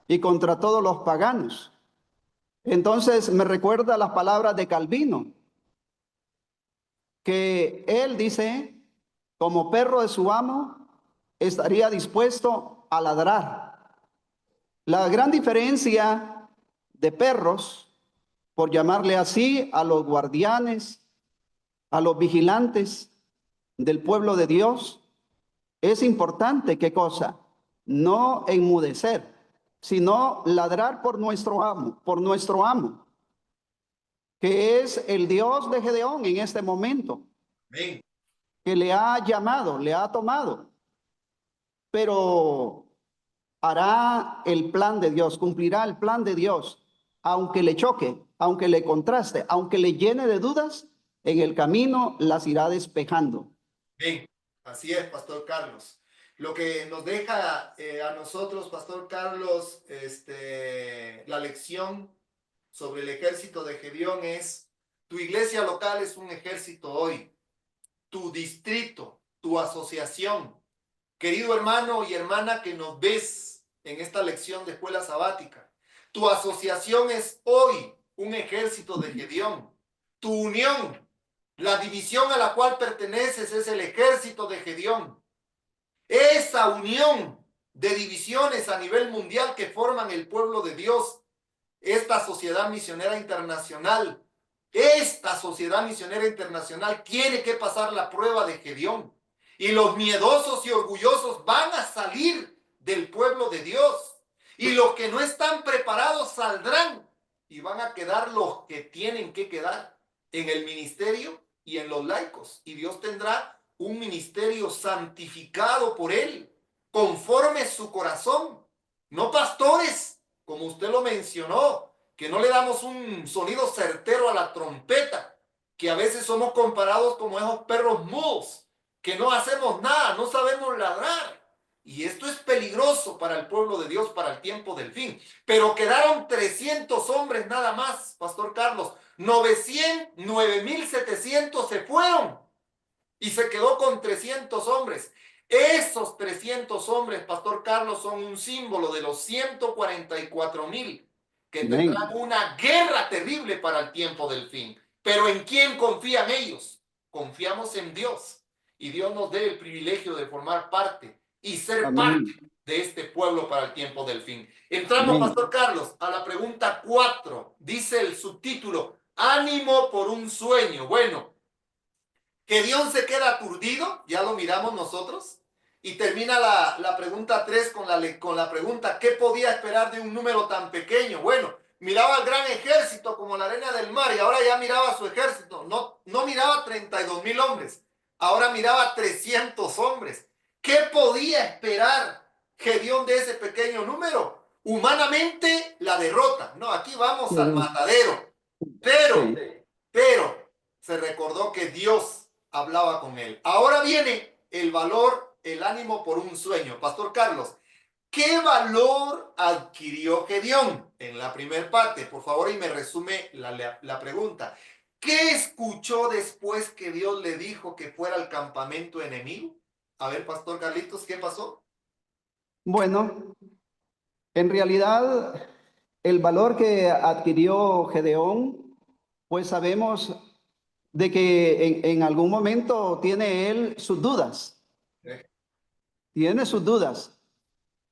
y contra todos los paganos. Entonces me recuerda las palabras de Calvino, que él dice, como perro de su amo, estaría dispuesto a ladrar. La gran diferencia de perros, por llamarle así, a los guardianes, a los vigilantes del pueblo de Dios, es importante, ¿qué cosa? No enmudecer, sino ladrar por nuestro amo, que es el Dios de Gedeón en este momento, Amén. que le ha llamado, le ha tomado, pero hará el plan de Dios, cumplirá el plan de Dios, aunque le choque, aunque le contraste, aunque le llene de dudas, en el camino las irá despejando. Amén. Así es, Pastor Carlos. Lo que nos deja a nosotros, Pastor Carlos, la lección sobre el ejército de Gedeón es: tu iglesia local es un ejército hoy, tu distrito, tu asociación. Querido hermano y hermana que nos ves en esta lección de escuela sabática, tu asociación es hoy un ejército de Gedeón. Tu unión, la división a la cual perteneces, es el ejército de Gedeón. Esa unión de divisiones a nivel mundial que forman el pueblo de Dios, esta sociedad misionera internacional, tiene que pasar la prueba de Gedeón. Y los miedosos y orgullosos van a salir del pueblo de Dios. Y los que no están preparados saldrán. Y van a quedar los que tienen que quedar en el ministerio y en los laicos. Y Dios tendrá un ministerio santificado por él, conforme su corazón. No pastores, como usted lo mencionó, que no le damos un sonido certero a la trompeta, que a veces somos comparados como esos perros mudos, que no hacemos nada, no sabemos ladrar. Y esto es peligroso para el pueblo de Dios para el tiempo del fin. Pero quedaron 300 hombres nada más, Pastor Carlos. 9,700 se fueron y se quedó con 300 hombres. Esos 300 hombres, Pastor Carlos, son un símbolo de los 144,000 que tendrán Amén. una guerra terrible para el tiempo del fin. Pero ¿en quién confían ellos? Confiamos en Dios. Y Dios nos dé el privilegio de formar parte y ser parte Amén. de este pueblo para el tiempo del fin. Entramos, Amén. Pastor Carlos, a la pregunta 4. Dice el subtítulo: ánimo por un sueño. Bueno, Gedeón se queda aturdido, ya lo miramos nosotros, y termina la pregunta 3 con la pregunta: ¿qué podía esperar de un número tan pequeño? Bueno, miraba al gran ejército como la arena del mar, y ahora ya miraba su ejército. No miraba 32,000 hombres, ahora miraba 300 hombres. ¿Qué podía esperar Gedeón de ese pequeño número? Humanamente, la derrota. No, aquí vamos al matadero. Pero, Sí. pero, se recordó que Dios hablaba con él. Ahora viene el valor, el ánimo por un sueño. Pastor Carlos, ¿qué valor adquirió Gedeón? En la primera parte, por favor, y me resume la pregunta. ¿Qué escuchó después que Dios le dijo que fuera al campamento enemigo? A ver, Pastor Carlitos, ¿qué pasó? Bueno, en realidad el valor que adquirió Gedeón, pues sabemos de que en algún momento tiene él sus dudas, Eh, tiene sus dudas,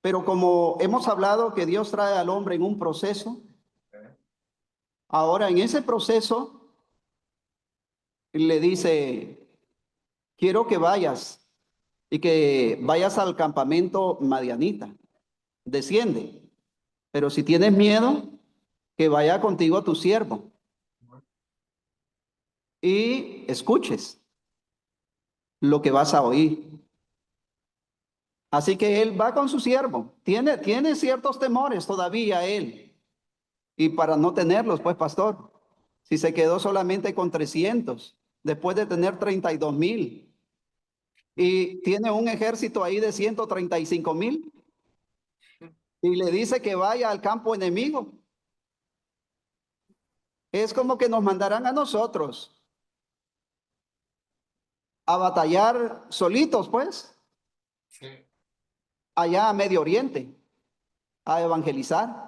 pero como hemos hablado que Dios trae al hombre en un proceso, eh, ahora en ese proceso le dice, quiero que vayas y que vayas al campamento madianita, desciende, pero si tienes miedo, que vaya contigo tu siervo y escuches lo que vas a oír. Así que él va con su siervo. Tiene ciertos temores todavía él. Y para no tenerlos, pues, pastor, si se quedó solamente con 300, después de tener 32,000, y tiene un ejército ahí de 135,000, y le dice que vaya al campo enemigo, es como que nos mandarán a nosotros a batallar solitos, pues, Sí. allá a Medio Oriente, a evangelizar.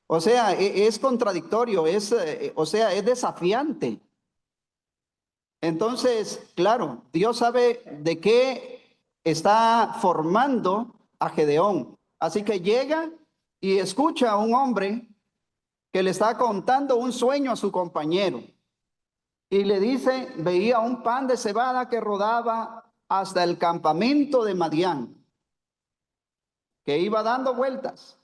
O sea, es contradictorio, o sea, es desafiante. Entonces, claro, Dios sabe de qué está formando a Gedeón. Así que llega y escucha a un hombre que le está contando un sueño a su compañero. Y le dice, veía un pan de cebada que rodaba hasta el campamento de Madián, que iba dando vueltas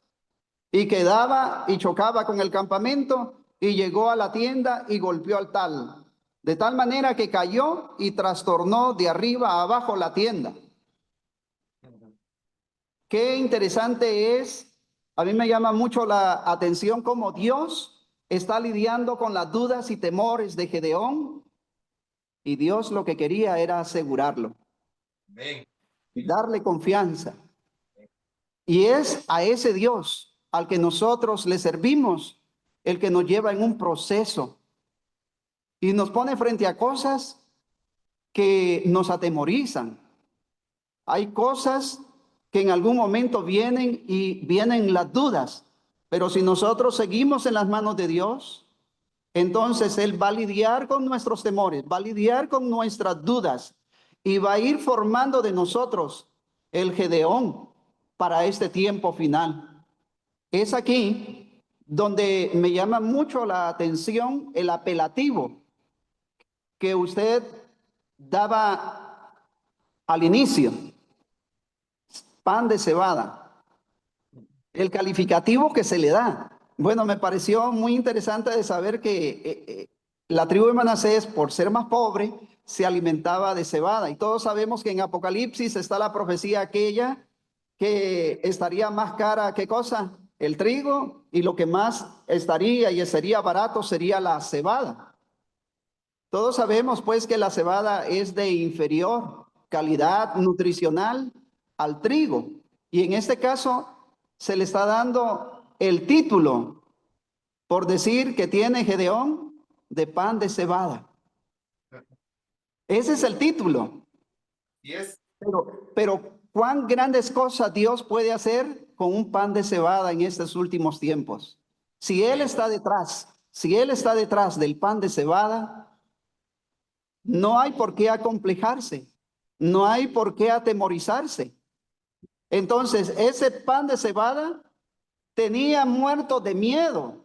y quedaba y chocaba con el campamento y llegó a la tienda y golpeó al tal, de tal manera que cayó y trastornó de arriba a abajo la tienda. Qué interesante es, a mí me llama mucho la atención cómo Dios está lidiando con las dudas y temores de Gedeón, y Dios lo que quería era asegurarlo, Amén. darle confianza. Y es a ese Dios al que nosotros le servimos el que nos lleva en un proceso y nos pone frente a cosas que nos atemorizan. Hay cosas que en algún momento vienen y vienen las dudas, pero si nosotros seguimos en las manos de Dios, entonces Él va a lidiar con nuestros temores, va a lidiar con nuestras dudas y va a ir formando de nosotros el Gedeón para este tiempo final. Es aquí donde me llama mucho la atención el apelativo que usted daba al inicio, pan de cebada, el calificativo que se le da. Bueno, me pareció muy interesante de saber que la tribu de Manasés, por ser más pobre, se alimentaba de cebada. Y todos sabemos que en Apocalipsis está la profecía aquella que estaría más cara, ¿qué cosa? El trigo, y lo que más estaría y sería barato sería la cebada. Todos sabemos pues que la cebada es de inferior calidad nutricional al trigo. Y en este caso se le está dando el título, por decir que tiene Gedeón, de pan de cebada. Ese es el título. Y es, Pero cuán grandes cosas Dios puede hacer con un pan de cebada en estos últimos tiempos. Si Él está detrás, si Él está detrás del pan de cebada, no hay por qué acomplejarse, no hay por qué atemorizarse. Entonces, ese pan de cebada tenía muertos de miedo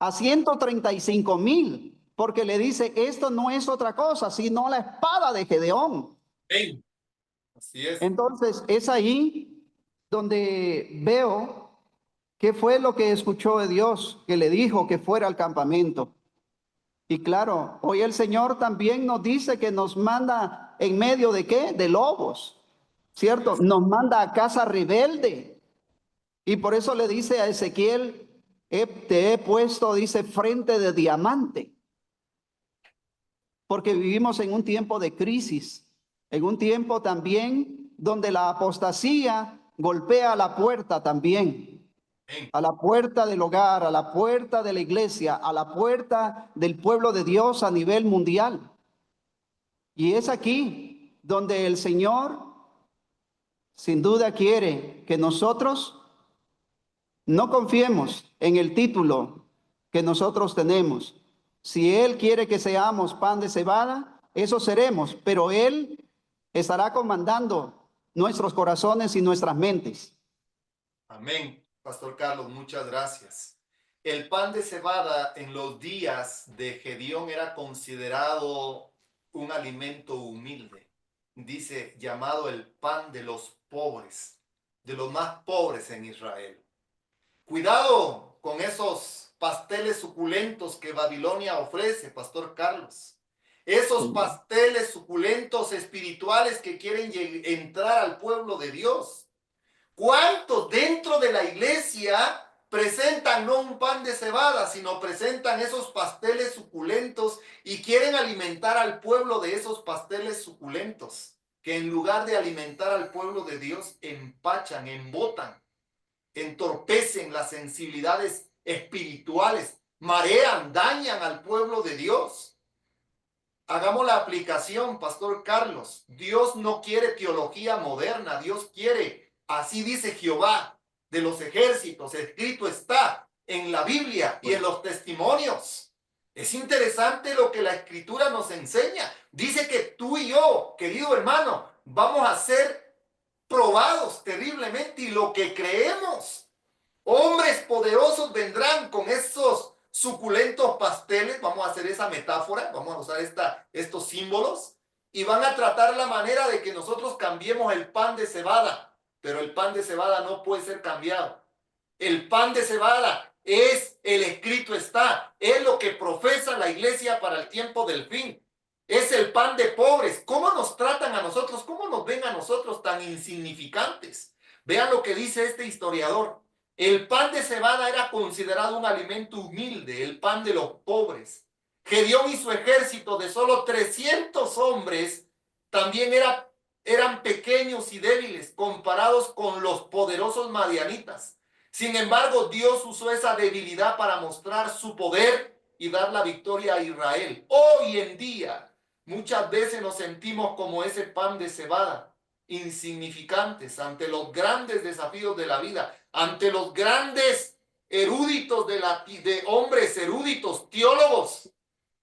a 135,000, porque le dice, esto no es otra cosa, sino la espada de Gedeón. amén. Así es. Entonces, es ahí donde veo qué fue lo que escuchó de Dios, que le dijo que fuera al campamento. Y claro, hoy el Señor también nos dice que nos manda en medio de qué? De lobos, ¿cierto? Nos manda a casa rebelde. Y por eso le dice a Ezequiel, te he puesto, dice, frente de diamante. Porque vivimos en un tiempo de crisis, en un tiempo también donde la apostasía golpea a la puerta también, Amén. a la puerta del hogar, a la puerta de la iglesia, a la puerta del pueblo de Dios a nivel mundial. Y es aquí donde el Señor sin duda quiere que nosotros no confiemos en el título que nosotros tenemos. Si Él quiere que seamos pan de cebada, eso seremos, pero Él estará comandando nuestros corazones y nuestras mentes. Amén. Pastor Carlos, muchas gracias. El pan de cebada en los días de Gedeón era considerado un alimento humilde. Dice, llamado el pan de los pobres, de los más pobres en Israel. Cuidado con esos pasteles suculentos que Babilonia ofrece, Pastor Carlos. Esos Sí. pasteles suculentos espirituales que quieren entrar al pueblo de Dios. ¿Cuántos dentro de la iglesia presentan no un pan de cebada, sino presentan esos pasteles suculentos y quieren alimentar al pueblo de esos pasteles suculentos, que en lugar de alimentar al pueblo de Dios, empachan, embotan, entorpecen las sensibilidades espirituales, marean, dañan al pueblo de Dios? Hagamos la aplicación, Pastor Carlos. Dios no quiere teología moderna, Dios quiere, así dice Jehová de los ejércitos, escrito está en la Biblia y en los testimonios. Es interesante lo que la Escritura nos enseña. Dice que tú y yo, querido hermano, vamos a ser probados terriblemente, y lo que creemos, hombres poderosos vendrán con esos suculentos pasteles, vamos a hacer esa metáfora, vamos a usar estos símbolos, y van a tratar la manera de que nosotros cambiemos el pan de cebada, pero el pan de cebada no puede ser cambiado. El pan de cebada es el escrito está, es lo que profesa la iglesia para el tiempo del fin. Es el pan de pobres. ¿Cómo nos tratan a nosotros? ¿Cómo nos ven a nosotros tan insignificantes? Vean lo que dice este historiador. El pan de cebada era considerado un alimento humilde, el pan de los pobres. Gedeón y su ejército de solo 300 hombres también eran pequeños y débiles comparados con los poderosos madianitas. Sin embargo, Dios usó esa debilidad para mostrar su poder y dar la victoria a Israel. Hoy en día, muchas veces nos sentimos como ese pan de cebada, insignificantes ante los grandes desafíos de la vida, ante los grandes eruditos de hombres eruditos, teólogos.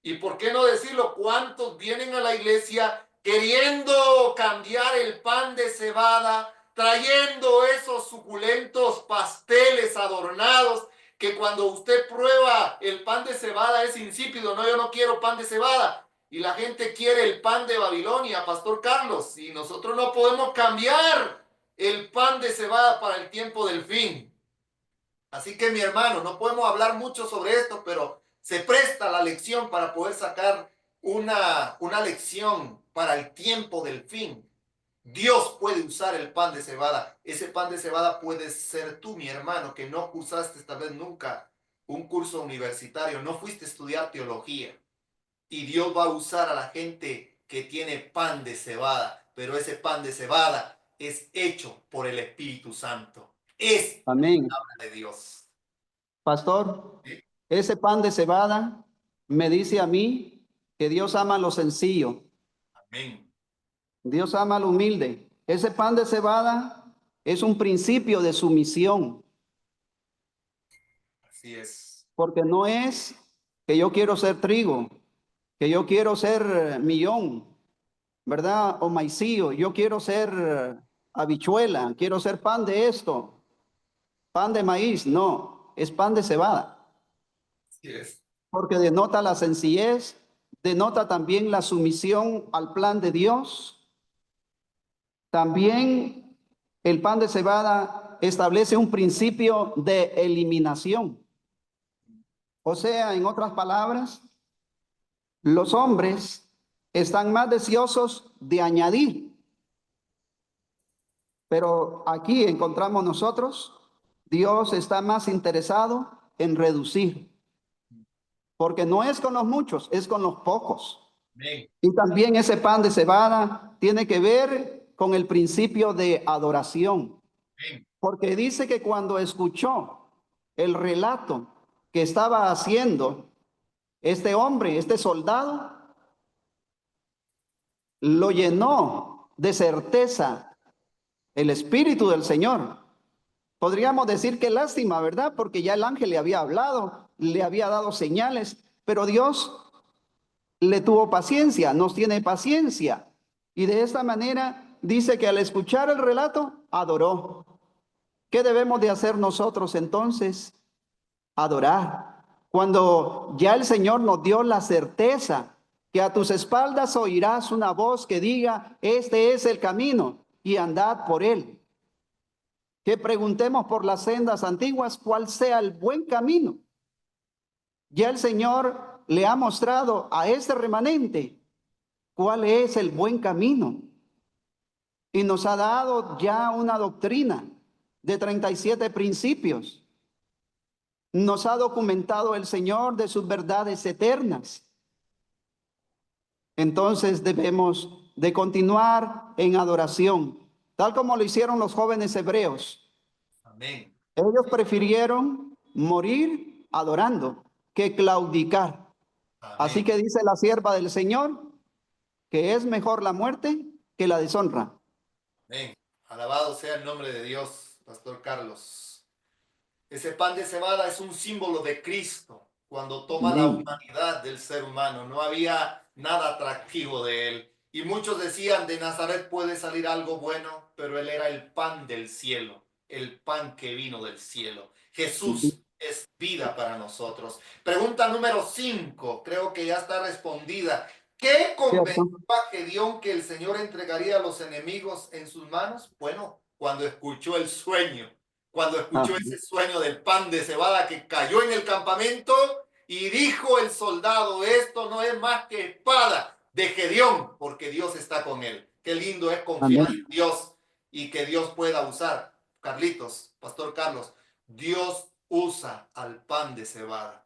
Y por qué no decirlo, cuántos vienen a la iglesia queriendo cambiar el pan de cebada, trayendo esos suculentos pasteles adornados, que cuando usted prueba el pan de cebada es insípido. No, yo no quiero pan de cebada. Y la gente quiere el pan de Babilonia, Pastor Carlos. Y nosotros no podemos cambiar el pan de cebada para el tiempo del fin. Así que, mi hermano, no podemos hablar mucho sobre esto, pero se presta la lección para poder sacar una lección para el tiempo del fin. Dios puede usar el pan de cebada. Ese pan de cebada puede ser tú, mi hermano, que no cursaste esta vez nunca un curso universitario, no fuiste a estudiar teología. Y Dios va a usar a la gente que tiene pan de cebada, pero ese pan de cebada es hecho por el Espíritu Santo. Es Amén. de Dios. Pastor, ¿Sí? ese pan de cebada me dice a mí que Dios ama lo sencillo. Amén. Dios ama lo humilde. Ese pan de cebada es un principio de sumisión, Así es. porque no es que yo quiero ser trigo, que yo quiero ser millón, ¿verdad? O maicillo, yo quiero ser habichuela, quiero ser pan de esto, pan de maíz. No, es pan de cebada, Así es. porque denota la sencillez, denota también la sumisión al plan de Dios. También el pan de cebada establece un principio de eliminación. O sea, en otras palabras, los hombres están más deseosos de añadir, pero aquí encontramos nosotros, Dios está más interesado en reducir, porque no es con los muchos, es con los pocos. Amén. Y también ese pan de cebada tiene que ver con el principio de adoración. Amén. Porque dice que cuando escuchó el relato que estaba haciendo este hombre, este soldado, lo llenó de certeza el Espíritu del Señor. Podríamos decir que lástima, ¿verdad? Porque ya el ángel le había hablado, le había dado señales, pero Dios le tuvo paciencia, nos tiene paciencia. Y de esta manera dice que al escuchar el relato, adoró. ¿Qué debemos de hacer nosotros entonces? Adorar. Cuando ya el Señor nos dio la certeza que a tus espaldas oirás una voz que diga, este es el camino y andad por él. que preguntemos por las sendas antiguas cuál sea el buen camino. Ya el Señor le ha mostrado a este remanente cuál es el buen camino. Y nos ha dado ya una doctrina de 37 principios. Nos ha documentado el Señor de sus verdades eternas. Entonces debemos de continuar en adoración, tal como lo hicieron los jóvenes hebreos. Amén. Ellos prefirieron morir adorando que claudicar. Así Amén. que dice la sierva del Señor que es mejor la muerte que la deshonra. Amén. Alabado sea el nombre de Dios, Pastor Carlos. Ese pan de cebada es un símbolo de Cristo cuando toma la Amén. humanidad del ser humano. No había nada atractivo de él. Y muchos decían, de Nazaret puede salir algo bueno, pero él era el pan del cielo, el pan que vino del cielo. Jesús es vida para nosotros. Pregunta número 5, creo que ya está respondida. ¿Qué convenció ¿Cierto? a Gedeón que el Señor entregaría a los enemigos en sus manos? Bueno, cuando escuchó el sueño, cuando Ah, escuchó ese sueño del pan de cebada que cayó en el campamento, y dijo el soldado, esto no es más que espada de Gedeón, porque Dios está con él. Qué lindo es confiar en amén. Dios y que Dios pueda usar. Carlitos, Pastor Carlos, Dios usa al pan de cebada.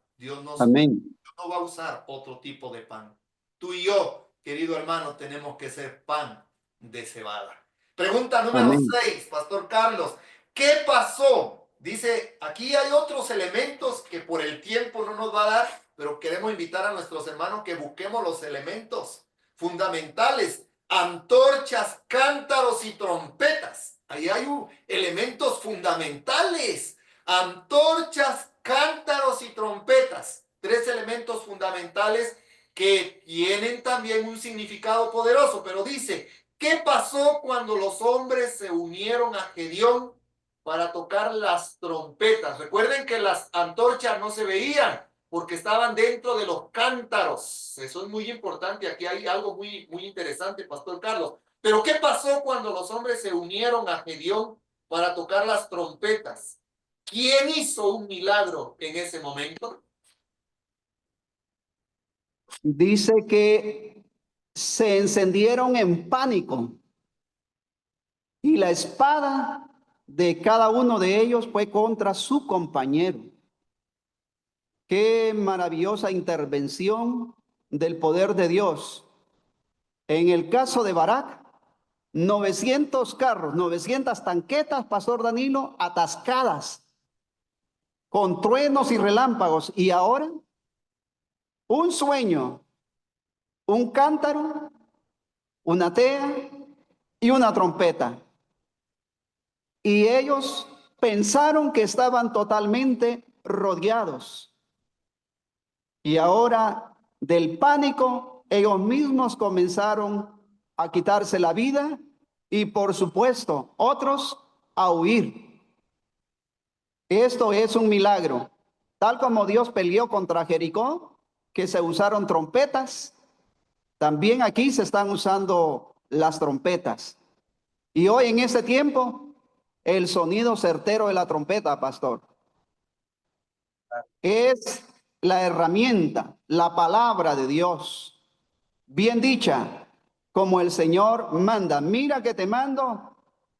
Amén. No va a usar otro tipo de pan. Tú y yo, querido hermano, tenemos que ser pan de cebada. Pregunta número Amén. 6, Pastor Carlos. ¿Qué pasó? Dice, aquí hay otros elementos que por el tiempo no nos va a dar, pero queremos invitar a nuestros hermanos que busquemos los elementos fundamentales, antorchas, cántaros y trompetas. Ahí hay elementos fundamentales, antorchas, cántaros y trompetas. 3 elementos fundamentales que tienen también un significado poderoso, pero dice, ¿qué pasó cuando los hombres se unieron a Gedeón para tocar las trompetas? Recuerden que las antorchas no se veían porque estaban dentro de los cántaros. Eso es muy importante. Aquí hay algo muy, muy interesante, Pastor Carlos. Pero ¿qué pasó cuando los hombres se unieron a Gedeón para tocar las trompetas? ¿Quién hizo un milagro en ese momento? Dice que se encendieron en pánico y la espada de cada uno de ellos fue contra su compañero. Qué maravillosa intervención del poder de Dios. En el caso de Barak, 900 carros, 900 tanquetas, Pastor Danilo, atascadas con truenos y relámpagos. Y ahora, un sueño, un cántaro, una tea y una trompeta. Y ellos pensaron que estaban totalmente rodeados. Y ahora, del pánico, ellos mismos comenzaron a quitarse la vida y, por supuesto, otros a huir. Esto es un milagro. Tal como Dios peleó contra Jericó, que se usaron trompetas, también aquí se están usando las trompetas. Y hoy en este tiempo, el sonido certero de la trompeta, pastor, es la herramienta, la palabra de Dios, bien dicha, como el Señor manda. Mira que te mando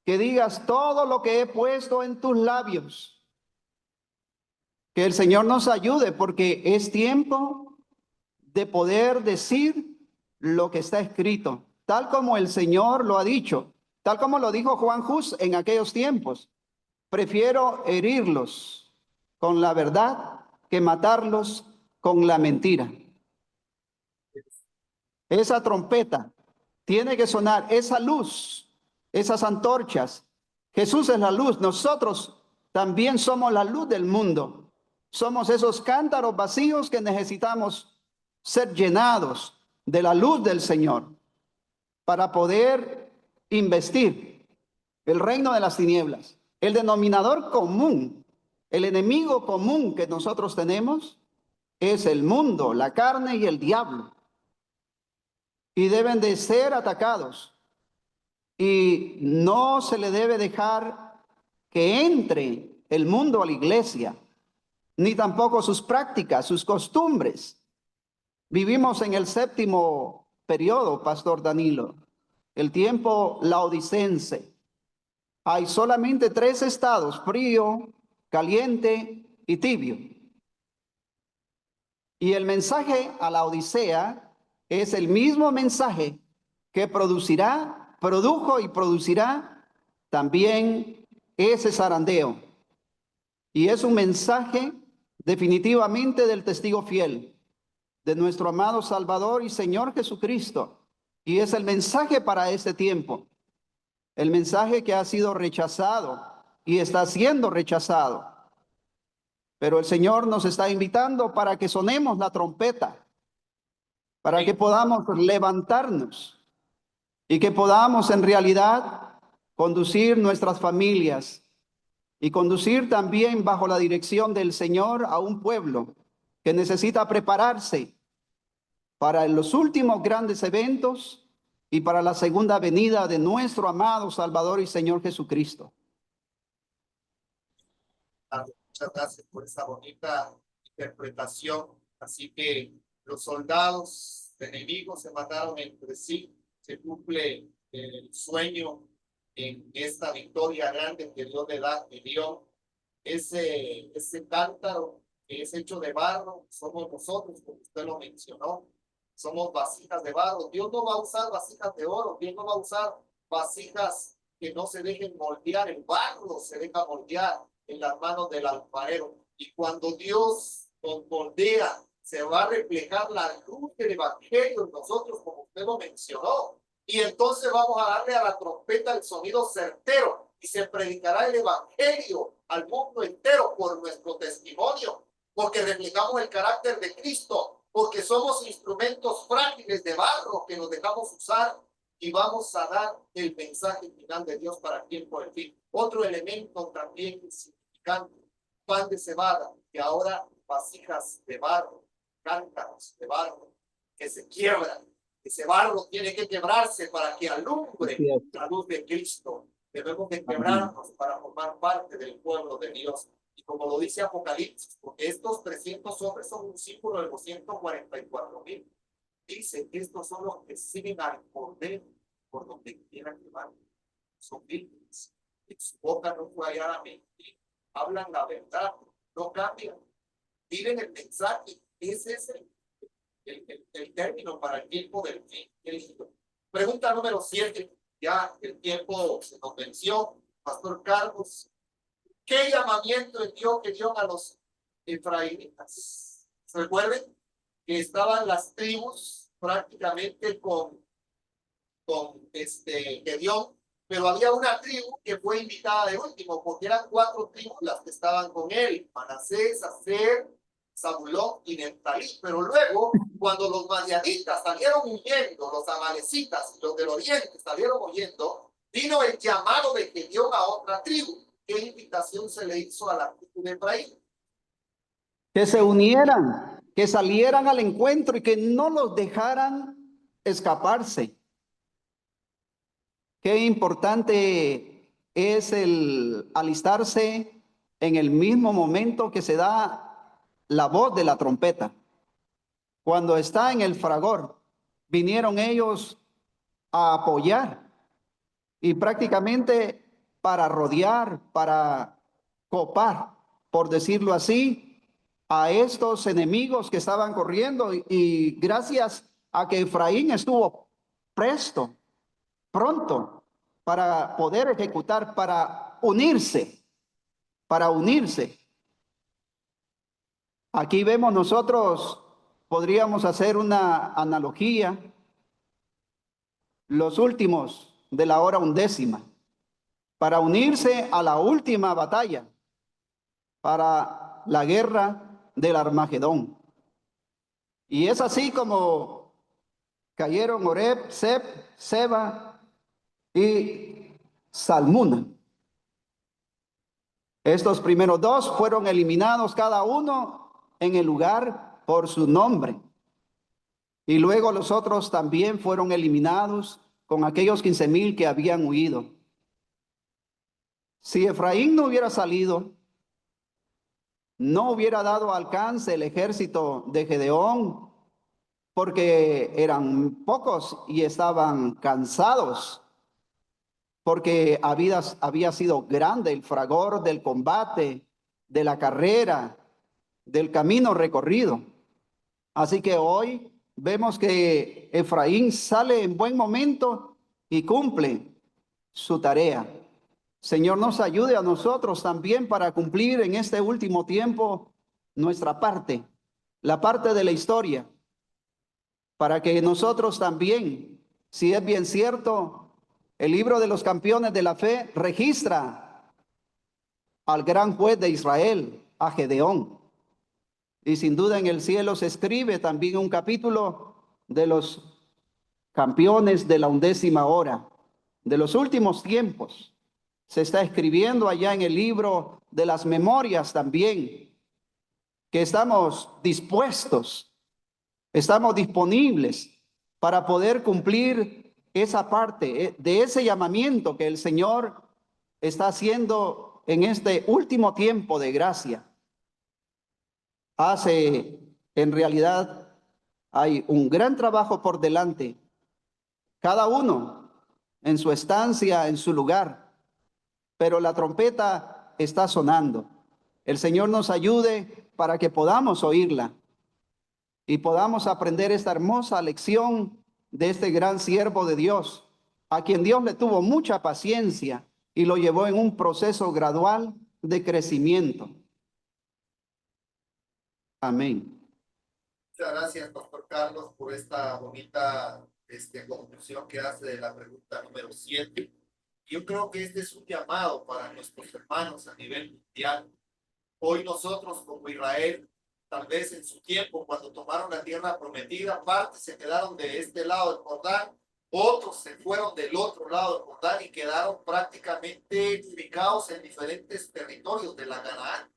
que digas todo lo que he puesto en tus labios. Que el Señor nos ayude porque es tiempo de poder decir lo que está escrito, tal como el Señor lo ha dicho, tal como lo dijo Juan Hus en aquellos tiempos. Prefiero herirlos con la verdad que matarlos con la mentira. Esa trompeta tiene que sonar, esa luz, esas antorchas. Jesús es la luz, nosotros también somos la luz del mundo. Somos esos cántaros vacíos que necesitamos ser llenados de la luz del Señor para poder investir el reino de las tinieblas. El denominador común, el enemigo común que nosotros tenemos es el mundo, la carne y el diablo. Y deben de ser atacados. Y no se le debe dejar que entre el mundo a la iglesia, ni tampoco sus prácticas, sus costumbres. Vivimos en el séptimo periodo, Pastor Danilo, el tiempo laodicense. Hay solamente 3 estados: frío, caliente y tibio. Y el mensaje a la Odisea es el mismo mensaje que produjo y producirá también ese zarandeo. Y es un mensaje definitivamente del testigo fiel, de nuestro amado Salvador y Señor Jesucristo. Y es el mensaje para este tiempo. El mensaje que ha sido rechazado y está siendo rechazado. Pero el Señor nos está invitando para que sonemos la trompeta, para que podamos levantarnos y que podamos en realidad conducir nuestras familias y conducir también bajo la dirección del Señor a un pueblo que necesita prepararse para los últimos grandes eventos y para la segunda venida de nuestro amado Salvador y Señor Jesucristo. Muchas gracias por esa bonita interpretación. Así que los soldados enemigos se mataron entre sí. Se cumple el sueño en esta victoria grande que Dios le dio. Ese cántaro que es hecho de barro, somos nosotros, como usted lo mencionó. Somos vasijas de barro. Dios no va a usar vasijas de oro. Dios no va a usar vasijas que no se dejen moldear. El barro se deja moldear en las manos del alfarero. Y cuando Dios nos moldea, se va a reflejar la luz del evangelio en nosotros, como usted lo mencionó. Y entonces vamos a darle a la trompeta el sonido certero y se predicará el evangelio al mundo entero por nuestro testimonio, porque reflejamos el carácter de Cristo, porque somos instrumentos frágiles de barro que nos dejamos usar y vamos a dar el mensaje final de Dios para el tiempo del fin. Otro elemento también significante: pan de cebada, y ahora vasijas de barro, cántaros de barro que se quiebran. Ese barro tiene que quebrarse para que alumbre la luz de Cristo. Debemos de quebrarnos para formar parte del pueblo de Dios. Y como lo dice Apocalipsis, porque estos 300 hombres son un símbolo de los 144,000. Dice que estos son los que siguen al Cordero por donde quieran llevar. Son vírgenes. En su boca no fue hallada mentira. Hablan la verdad, no cambian. Miren el mensaje. Ese es el término para el tiempo del fin. Pregunta número 7. Ya el tiempo se nos venció. Pastor Carlos, ¿qué llamamiento dio que dio a los efraínitas? Recuerden que estaban las tribus prácticamente con Gedeón, pero había una tribu que fue invitada de último, porque eran 4 tribus las que estaban con él: Manasés, Aser, Zabulón y Neftalí. Pero luego, cuando los madianitas salieron huyendo, los amalecitas y los del oriente salieron huyendo, vino el llamado de Gedeón a otra tribu. ¿Qué invitación se le hizo a la tribu de Efraín? Que se unieran, que salieran al encuentro y que no los dejaran escaparse. Qué importante es el alistarse en el mismo momento que se da la voz de la trompeta. Cuando está en el fragor, vinieron ellos a apoyar y prácticamente para rodear, para copar, por decirlo así, a estos enemigos que estaban corriendo. Y gracias a que Efraín estuvo pronto para poder ejecutar, para unirse. Aquí vemos nosotros, podríamos hacer una analogía: los últimos de la hora 11, para unirse a la última batalla, para la guerra del Armagedón. Y es así como cayeron Oreb, Seb, Seba y Salmuna. Estos primeros 2 fueron eliminados, cada uno en el lugar por su nombre. Y luego los otros también fueron eliminados con aquellos 15,000 que habían huido. Si Efraín no hubiera salido, no hubiera dado alcance el ejército de Gedeón, porque eran pocos y estaban cansados, porque había sido grande el fragor del combate, de la carrera, del camino recorrido. Así que hoy vemos que Efraín sale en buen momento y cumple su tarea. Señor, nos ayude a nosotros también para cumplir en este último tiempo nuestra parte, la parte de la historia, para que nosotros también, si es bien cierto, el libro de los campeones de la fe registra al gran juez de Israel, a Gedeón. Y sin duda en el cielo se escribe también un capítulo de los campeones de la 11ª hora, de los últimos tiempos. Se está escribiendo allá en el libro de las memorias también, que estamos dispuestos, estamos disponibles para poder cumplir esa parte de ese llamamiento que el Señor está haciendo en este último tiempo de gracia. En realidad, hay un gran trabajo por delante, cada uno en su estancia, en su lugar, pero la trompeta está sonando. El Señor nos ayude para que podamos oírla y podamos aprender esta hermosa lección de este gran siervo de Dios, a quien Dios le tuvo mucha paciencia y lo llevó en un proceso gradual de crecimiento. Amén. Muchas gracias, Pastor Carlos, por esta bonita conclusión que hace de la pregunta número 7. Yo creo que este es un llamado para nuestros hermanos a nivel mundial. Hoy nosotros como Israel, tal vez en su tiempo, cuando tomaron la tierra prometida, partes se quedaron de este lado del Jordán, otros se fueron del otro lado del Jordán y quedaron prácticamente ubicados en diferentes territorios de la Canaán.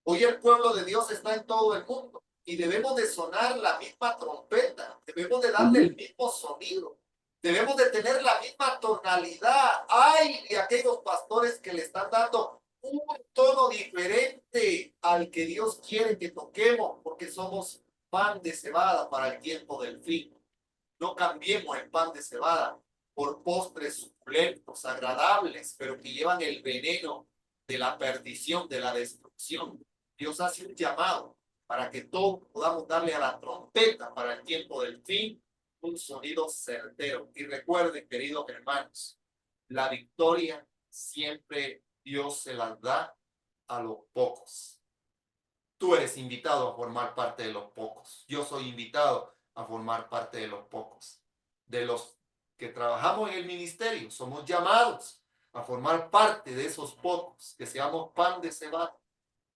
Hoy el pueblo de Dios está en todo el mundo y debemos de sonar la misma trompeta, debemos de darle el mismo sonido, debemos de tener la misma tonalidad. Hay de aquellos pastores que le están dando un tono diferente al que Dios quiere que toquemos, porque somos pan de cebada para el tiempo del fin. No cambiemos el pan de cebada por postres suculentos, agradables, pero que llevan el veneno de la perdición, de la destrucción. Dios hace un llamado para que todos podamos darle a la trompeta para el tiempo del fin un sonido certero. Y recuerden, queridos hermanos, la victoria siempre Dios se la da a los pocos. Tú eres invitado a formar parte de los pocos. Yo soy invitado a formar parte de los pocos. De los que trabajamos en el ministerio, somos llamados a formar parte de esos pocos, que seamos pan de cebada,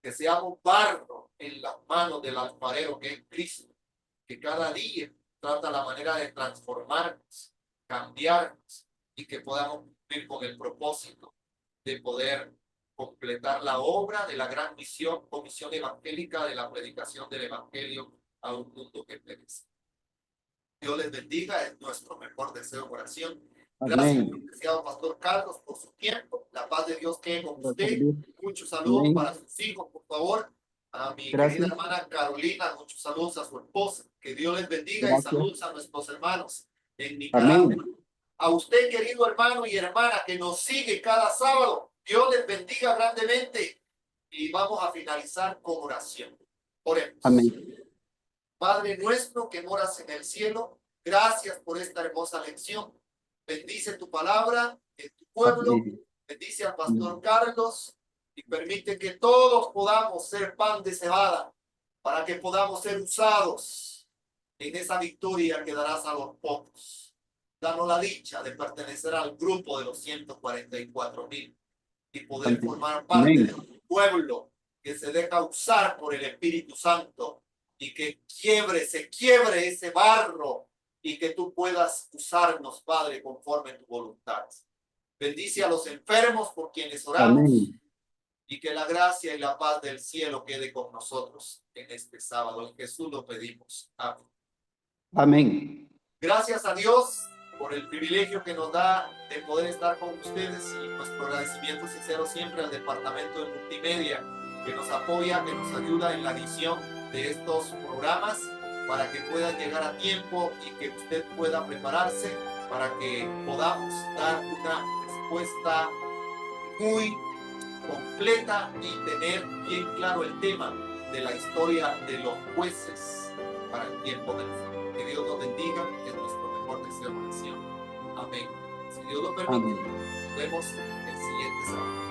que seamos barro en las manos del alfarero que es Cristo, que cada día trata la manera de transformarnos, cambiarnos y que podamos cumplir con el propósito de poder completar la obra de la gran misión, comisión evangélica de la predicación del evangelio a un mundo que perece. Dios les bendiga, es nuestro mejor deseo de oración. Gracias, apreciado Pastor Carlos, por su tiempo. La paz de Dios quede con usted. Muchos saludos para sus hijos, por favor. A mi querida hermana Carolina, muchos saludos a su esposa. Que Dios les bendiga y saludos a nuestros hermanos en Nicaragua. A usted, querido hermano y hermana, que nos sigue cada sábado. Dios les bendiga grandemente. Y vamos a finalizar con oración. Oremos. Amén. Padre nuestro que moras en el cielo, gracias por esta hermosa lección. Bendice tu palabra en tu pueblo. Amén. Bendice al Pastor Carlos y permite que todos podamos ser pan de cebada para que podamos ser usados en esa victoria que darás a los pocos. Danos la dicha de pertenecer al grupo de los 144,000 y poder formar parte de un pueblo que se deja usar por el Espíritu Santo y que se quiebre ese barro y que tú puedas usarnos, Padre, conforme a tu voluntad. Bendice a los enfermos por quienes oramos. Amén. Y que la gracia y la paz del cielo quede con nosotros en este sábado. En Jesús lo pedimos. Amén. Amén. Gracias a Dios por el privilegio que nos da de poder estar con ustedes, y nuestro agradecimiento sincero siempre al Departamento de Multimedia, que nos apoya, que nos ayuda en la edición de estos programas para que puedan llegar a tiempo y que usted pueda prepararse para que podamos dar una respuesta muy completa y tener bien claro el tema de la historia de los jueces para el tiempo del fin. Que Dios nos bendiga, que es nuestro mejor deseo de oración. Amén. Si Dios lo permite, Amén. nos vemos el siguiente sábado.